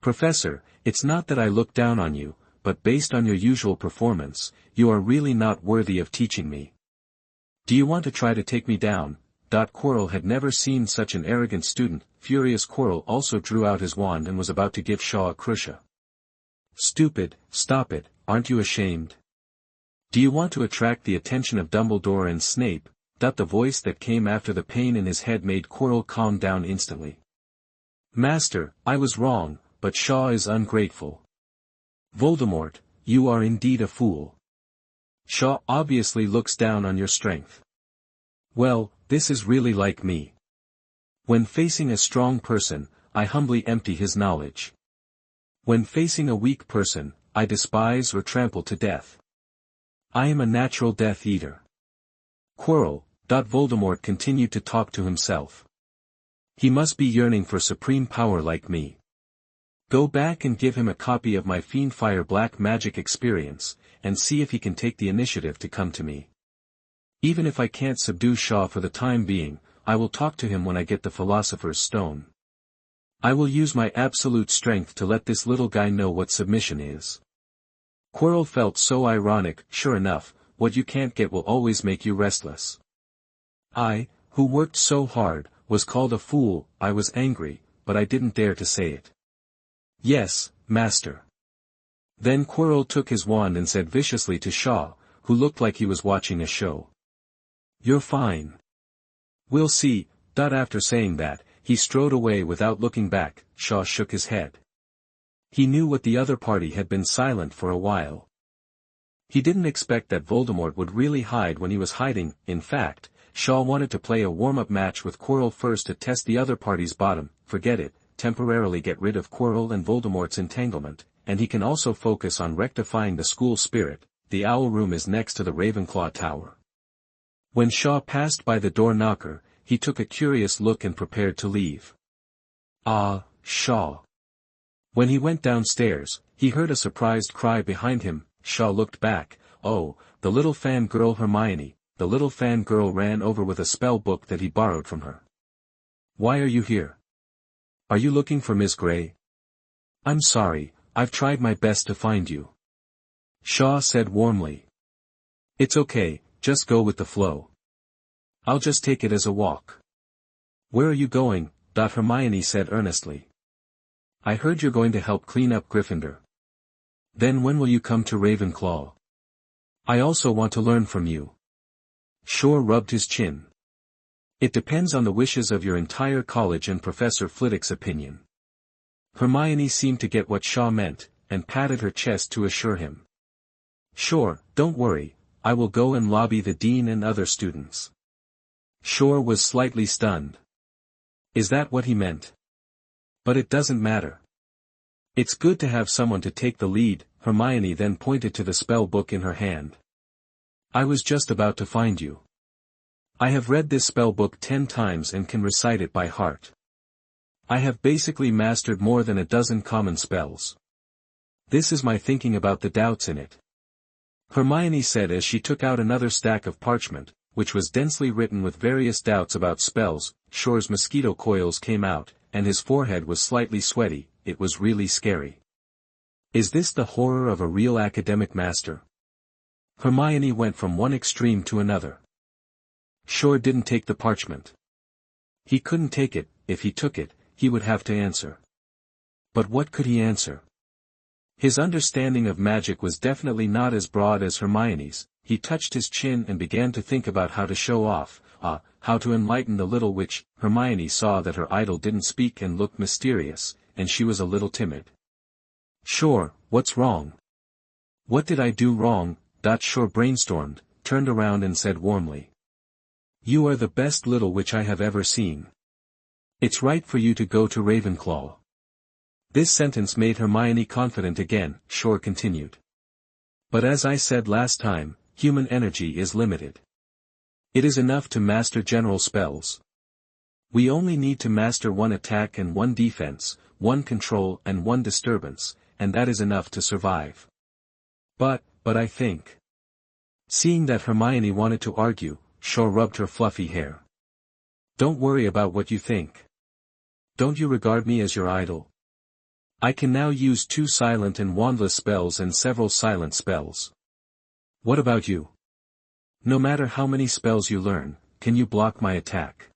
Professor, it's not that I look down on you, but based on your usual performance, you are really not worthy of teaching me. Do you want to try to take me down? Quirrell had never seen such an arrogant student. Furious Quirrell also drew out his wand and was about to give Shaw a crucia. Stupid, stop it, aren't you ashamed? Do you want to attract the attention of Dumbledore and Snape? The voice that came after the pain in his head made Quirrell calm down instantly. Master, I was wrong, but Shaw is ungrateful. Voldemort, you are indeed a fool. Shaw obviously looks down on your strength. Well, this is really like me. When facing a strong person, I humbly empty his knowledge. When facing a weak person, I despise or trample to death. I am a natural Death Eater. Quirrell, Voldemort continued to talk to himself. He must be yearning for supreme power like me. Go back and give him a copy of my Fiendfire Black Magic experience, and see if he can take the initiative to come to me. Even if I can't subdue Shaw for the time being, I will talk to him when I get the Philosopher's Stone. I will use my absolute strength to let this little guy know what submission is. Quirrell felt so ironic. Sure enough, what you can't get will always make you restless. I, who worked so hard, was called a fool. I was angry, but I didn't dare to say it. Yes, master. Then Quirrell took his wand and said viciously to Shaw, who looked like he was watching a show. You're fine. We'll see. After saying that, he strode away without looking back. Shaw shook his head. He knew what the other party had been silent for a while. He didn't expect that Voldemort would really hide when he was hiding. In fact, Shaw wanted to play a warm-up match with Quirrell first to test the other party's bottom. Forget it, temporarily get rid of Quirrell and Voldemort's entanglement, and he can also focus on rectifying the school spirit. The Owl Room is next to the Ravenclaw Tower. When Shaw passed by the door knocker, he took a curious look and prepared to leave. Ah, Shaw. When he went downstairs, he heard a surprised cry behind him. Shaw looked back. Oh, the little fangirl Hermione. The little fangirl ran over with a spell book that he borrowed from her. Why are you here? Are you looking for Miss Grey? I'm sorry, I've tried my best to find you. Shaw said warmly. It's okay, just go with the flow. I'll just take it as a walk. Where are you going? Hermione said earnestly. I heard you're going to help clean up Gryffindor. Then when will you come to Ravenclaw? I also want to learn from you. Shaw rubbed his chin. It depends on the wishes of your entire college and Professor Flitwick's opinion. Hermione seemed to get what Shaw meant, and patted her chest to assure him. Sure, don't worry, I will go and lobby the dean and other students. Shaw was slightly stunned. Is that what he meant? But it doesn't matter. It's good to have someone to take the lead. Hermione then pointed to the spell book in her hand. I was just about to find you. I have read this spell book 10 times and can recite it by heart. I have basically mastered more than a dozen common spells. This is my thinking about the doubts in it. Hermione said as she took out another stack of parchment, which was densely written with various doubts about spells. Shaw's mosquito coils came out, and his forehead was slightly sweaty. It was really scary. Is this the horror of a real academic master? Hermione went from one extreme to another. Shaw didn't take the parchment. He couldn't take it. If he took it, he would have to answer. But what could he answer? His understanding of magic was definitely not as broad as Hermione's. He touched his chin and began to think about how to show off, how to enlighten the little witch. Hermione saw that her idol didn't speak and looked mysterious, and she was a little timid. Sure, what's wrong? What did I do wrong? Shaw brainstormed, turned around and said warmly. You are the best little witch I have ever seen. It's right for you to go to Ravenclaw. This sentence made Hermione confident again, Shore continued. But as I said last time, human energy is limited. It is enough to master general spells. We only need to master one attack and one defense, one control and one disturbance, and that is enough to survive. But I think. Seeing that Hermione wanted to argue, Shore rubbed her fluffy hair. Don't worry about what you think. Don't you regard me as your idol? I can now use 2 silent and wandless spells and several silent spells. What about you? No matter how many spells you learn, can you block my attack?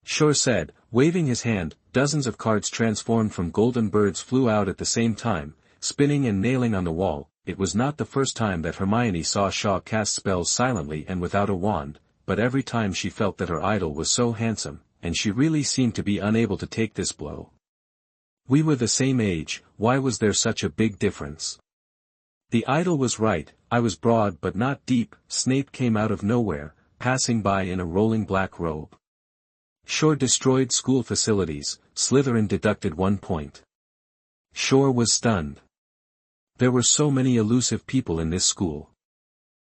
Shore said, waving his hand. Dozens of cards transformed from golden birds flew out at the same time, spinning and nailing on the wall. It was not the first time that Hermione saw Shaw cast spells silently and without a wand, but every time she felt that her idol was so handsome, and she really seemed to be unable to take this blow. We were the same age, why was there such a big difference? The idol was right, I was broad but not deep. Snape came out of nowhere, passing by in a rolling black robe. Shore destroyed school facilities, Slytherin deducted 1 point. Shore was stunned. There were so many elusive people in this school.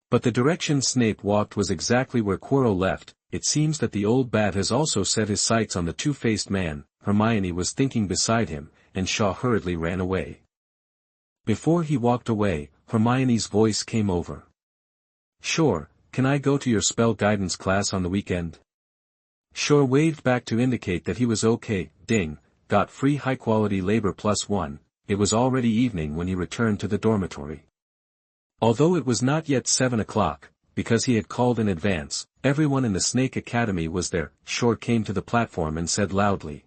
But the direction Snape walked was exactly where Quirrell left. It seems that the old bat has also set his sights on the two-faced man. Hermione was thinking beside him, and Shaw hurriedly ran away. Before he walked away, Hermione's voice came over. Shore, can I go to your spell guidance class on the weekend? Shore waved back to indicate that he was okay. Ding, got free high-quality labor +1, it was already evening when he returned to the dormitory. Although it was not yet 7 o'clock, because he had called in advance, everyone in the Snake Academy was there. Shore came to the platform and said loudly.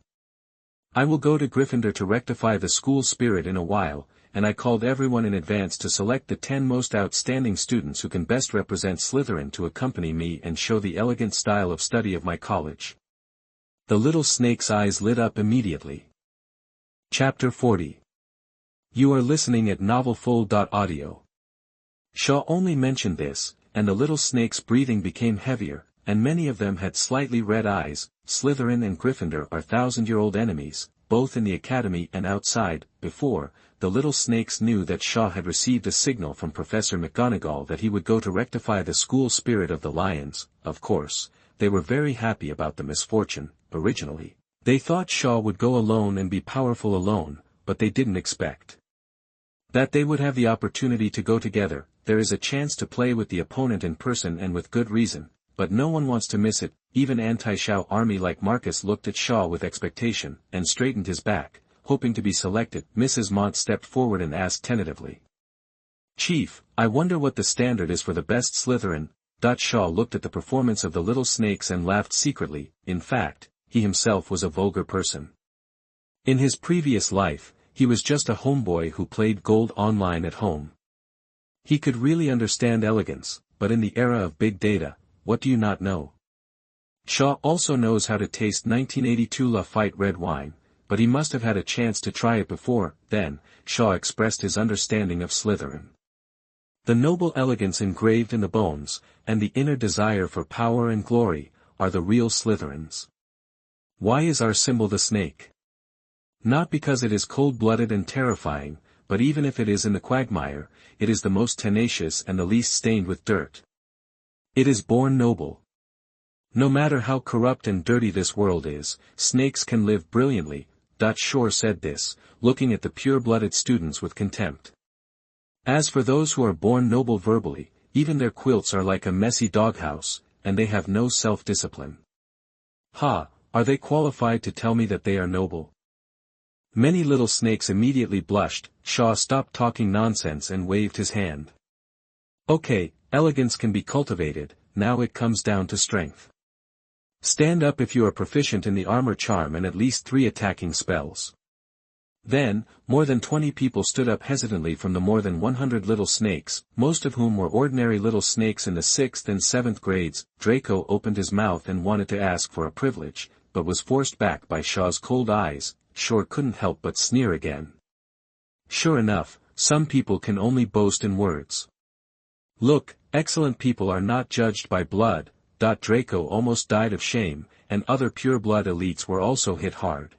I will go to Gryffindor to rectify the school spirit in a while, and I called everyone in advance to select the 10 most outstanding students who can best represent Slytherin to accompany me and show the elegant style of study of my college. The little snake's eyes lit up immediately. Chapter 40. You are listening at novelfull.audio. Shaw only mentioned this, and the little snake's breathing became heavier, and many of them had slightly red eyes. Slytherin and Gryffindor are 1,000-year-old enemies, both in the academy and outside. Before, the little snakes knew that Shaw had received a signal from Professor McGonagall that he would go to rectify the school spirit of the Lions. Of course, they were very happy about the misfortune. Originally, they thought Shaw would go alone and be powerful alone, but they didn't expect that they would have the opportunity to go together. There is a chance to play with the opponent in person and with good reason, but no one wants to miss it. Even anti-Shaw army like Marcus looked at Shaw with expectation, and straightened his back, hoping to be selected. Mrs. Mont stepped forward and asked tentatively. Chief, I wonder what the standard is for the best Slytherin. Shaw looked at the performance of the little snakes and laughed secretly. In fact, he himself was a vulgar person. In his previous life, he was just a homeboy who played Gold Online at home. He could really understand elegance, but in the era of big data, what do you not know? Shaw also knows how to taste 1982 Lafite red wine, but he must have had a chance to try it before. Then, Shaw expressed his understanding of Slytherin. The noble elegance engraved in the bones, and the inner desire for power and glory, are the real Slytherins. Why is our symbol the snake? Not because it is cold-blooded and terrifying, but even if it is in the quagmire, it is the most tenacious and the least stained with dirt. It is born noble. No matter how corrupt and dirty this world is, snakes can live brilliantly. Shore said this, looking at the pure-blooded students with contempt. As for those who are born noble verbally, even their quilts are like a messy doghouse, and they have no self-discipline. Ha, are they qualified to tell me that they are noble? Many little snakes immediately blushed. Shaw stopped talking nonsense and waved his hand. Okay, elegance can be cultivated, now it comes down to strength. Stand up if you are proficient in the armor charm and at least 3 attacking spells. Then, more than 20 people stood up hesitantly from the more than 100 little snakes, most of whom were ordinary little snakes in the 6th and 7th grades. Draco opened his mouth and wanted to ask for a privilege, but was forced back by Shaw's cold eyes. Shore couldn't help but sneer again. Sure enough, some people can only boast in words. Look, excellent people are not judged by blood. Draco almost died of shame, and other pure-blood elites were also hit hard.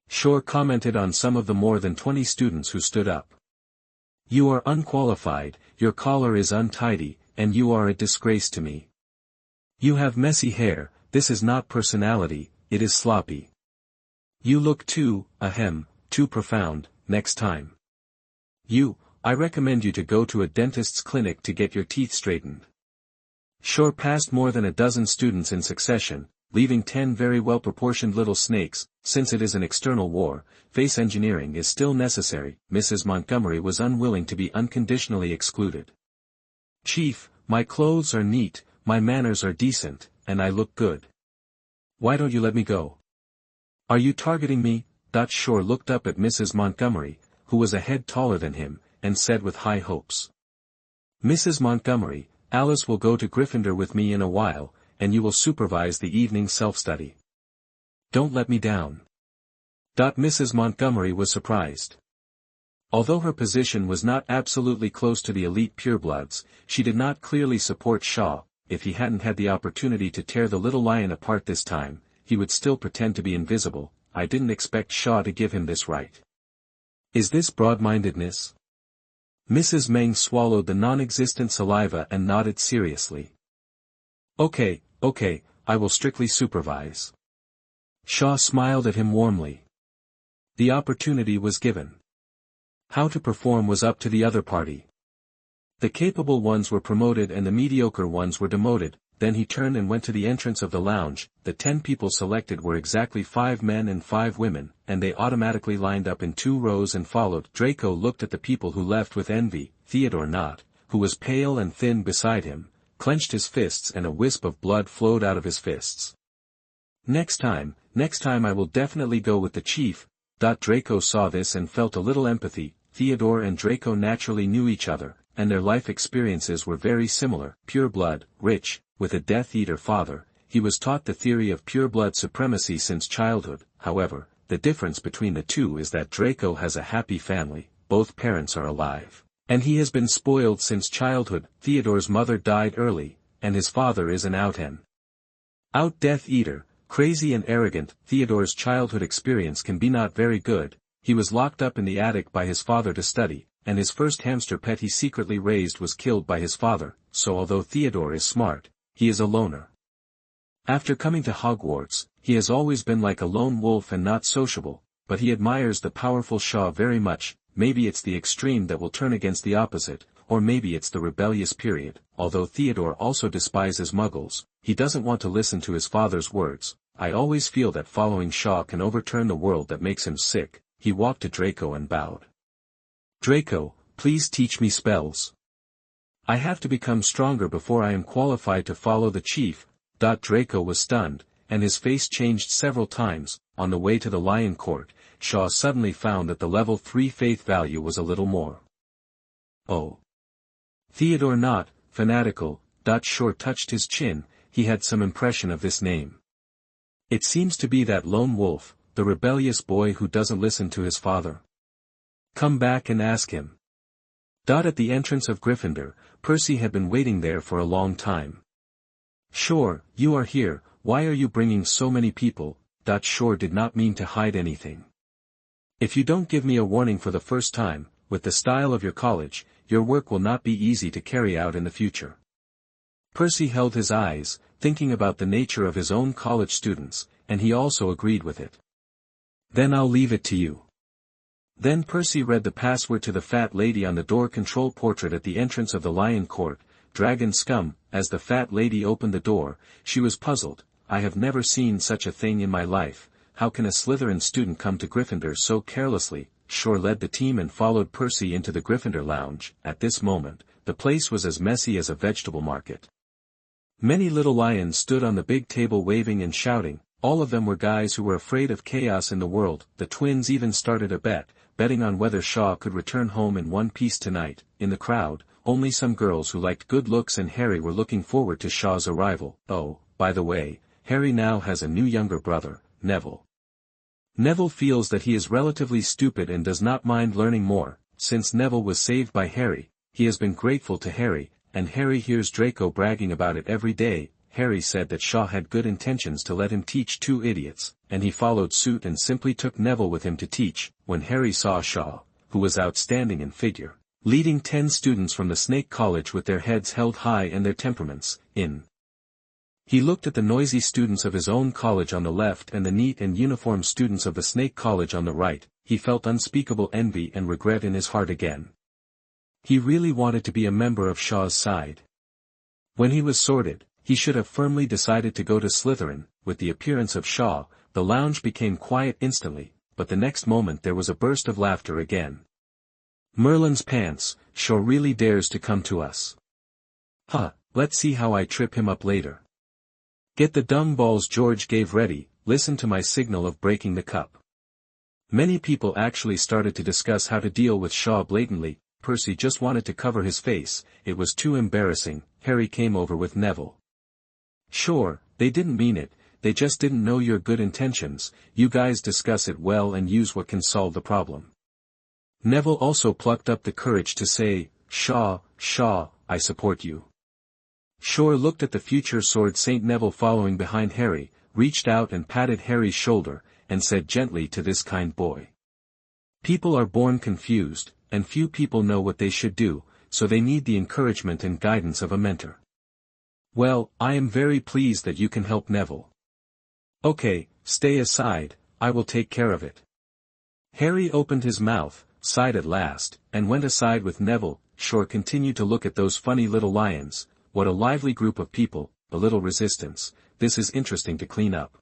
Shore commented on some of the more than 20 students who stood up. You are unqualified, your collar is untidy, and you are a disgrace to me. You have messy hair, this is not personality, it is sloppy. You look too profound, next time. I recommend you to go to a dentist's clinic to get your teeth straightened. Shore passed more than a dozen students in succession, leaving 10 very well-proportioned little snakes. Since it is an external war, face engineering is still necessary. Mrs. Montgomery was unwilling to be unconditionally excluded. Chief, my clothes are neat, my manners are decent, and I look good. Why don't you let me go? Are you targeting me? Shore looked up at Mrs. Montgomery, who was a head taller than him, and said with high hopes. Mrs. Montgomery, Alice will go to Gryffindor with me in a while, and you will supervise the evening self-study. Don't let me down. Mrs. Montgomery was surprised. Although her position was not absolutely close to the elite purebloods, she did not clearly support Shaw. If he hadn't had the opportunity to tear the little lion apart this time, he would still pretend to be invisible. I didn't expect Shaw to give him this right. Is this broad-mindedness? Mrs. Meng swallowed the non-existent saliva and nodded seriously. Okay, I will strictly supervise. Shaw smiled at him warmly. The opportunity was given. How to perform was up to the other party. The capable ones were promoted and the mediocre ones were demoted. Then he turned and went to the entrance of the lounge. The 10 people selected were exactly 5 men and 5 women, and they automatically lined up in 2 rows and followed. Draco looked at the people who left with envy. Theodore not, who was pale and thin beside him, clenched his fists and a wisp of blood flowed out of his fists. Next time I will definitely go with the chief. Draco saw this and felt a little empathy. Theodore and Draco naturally knew each other, and their life experiences were very similar. Pure blood, rich, with a Death Eater father, he was taught the theory of pure-blood supremacy since childhood. However, the difference between the two is that Draco has a happy family, both parents are alive, and he has been spoiled since childhood. Theodore's mother died early, and his father is an out Death Eater, crazy and arrogant. Theodore's childhood experience can be not very good. He was locked up in the attic by his father to study, and his first hamster pet he secretly raised was killed by his father, so although Theodore is smart, he is a loner. After coming to Hogwarts, he has always been like a lone wolf and not sociable, but he admires the powerful Shaw very much. Maybe it's the extreme that will turn against the opposite, or maybe it's the rebellious period. Although Theodore also despises muggles, he doesn't want to listen to his father's words. I always feel that following Shaw can overturn the world that makes him sick. He walked to Draco and bowed. Draco, please teach me spells. I have to become stronger before I am qualified to follow the chief. Draco was stunned, and his face changed several times. On the way to the Lion Court, Shaw suddenly found that the level 3 faith value was a little more. Oh. Theodore not, fanatical. Shore touched his chin. He had some impression of this name. It seems to be that lone wolf, the rebellious boy who doesn't listen to his father. Come back and ask him. At the entrance of Gryffindor, Percy had been waiting there for a long time. Shore, you are here, why are you bringing so many people? Shore did not mean to hide anything. If you don't give me a warning for the first time, with the style of your college, your work will not be easy to carry out in the future. Percy held his eyes, thinking about the nature of his own college students, and he also agreed with it. Then I'll leave it to you. Then Percy read the password to the fat lady on the door control portrait at the entrance of the Lion Court. Dragon scum. As the fat lady opened the door, she was puzzled. I have never seen such a thing in my life. How can a Slytherin student come to Gryffindor so carelessly? Shore led the team and followed Percy into the Gryffindor lounge. At this moment, the place was as messy as a vegetable market. Many little lions stood on the big table waving and shouting. All of them were guys who were afraid of chaos in the world. The twins even started a bet, betting on whether Shaw could return home in one piece tonight. In the crowd, only some girls who liked good looks and Harry were looking forward to Shaw's arrival. Oh, by the way, Harry now has a new younger brother, Neville. Neville feels that he is relatively stupid and does not mind learning more. Since Neville was saved by Harry, he has been grateful to Harry, and Harry hears Draco bragging about it every day. Harry said that Shaw had good intentions to let him teach two idiots, and he followed suit and simply took Neville with him to teach. When Harry saw Shaw, who was outstanding in figure, leading 10 students from the Snake College with their heads held high and their temperaments in. He looked at the noisy students of his own college on the left and the neat and uniformed students of the Snake College on the right. He felt unspeakable envy and regret in his heart again. He really wanted to be a member of Shaw's side. When he was sorted, he should have firmly decided to go to Slytherin. With the appearance of Shaw, the lounge became quiet instantly, but the next moment there was a burst of laughter again. "Merlin's pants, Shaw really dares to come to us. Huh, let's see how I trip him up later. Get the dumb balls George gave ready, listen to my signal of breaking the cup." Many people actually started to discuss how to deal with Shaw blatantly. Percy just wanted to cover his face, it was too embarrassing. Harry came over with Neville. "Sure, they didn't mean it, they just didn't know your good intentions. You guys discuss it well and use what can solve the problem." Neville also plucked up the courage to say, Shaw, I support you." Shaw looked at the future sword Saint Neville following behind Harry, reached out and patted Harry's shoulder, and said gently to this kind boy. "People are born confused, and few people know what they should do, so they need the encouragement and guidance of a mentor. Well, I am very pleased that you can help Neville. Okay, stay aside, I will take care of it." Harry opened his mouth, sighed at last, and went aside with Neville. Shaw continued to look at those funny little lions. What a lively group of people, a little resistance, this is interesting to clean up.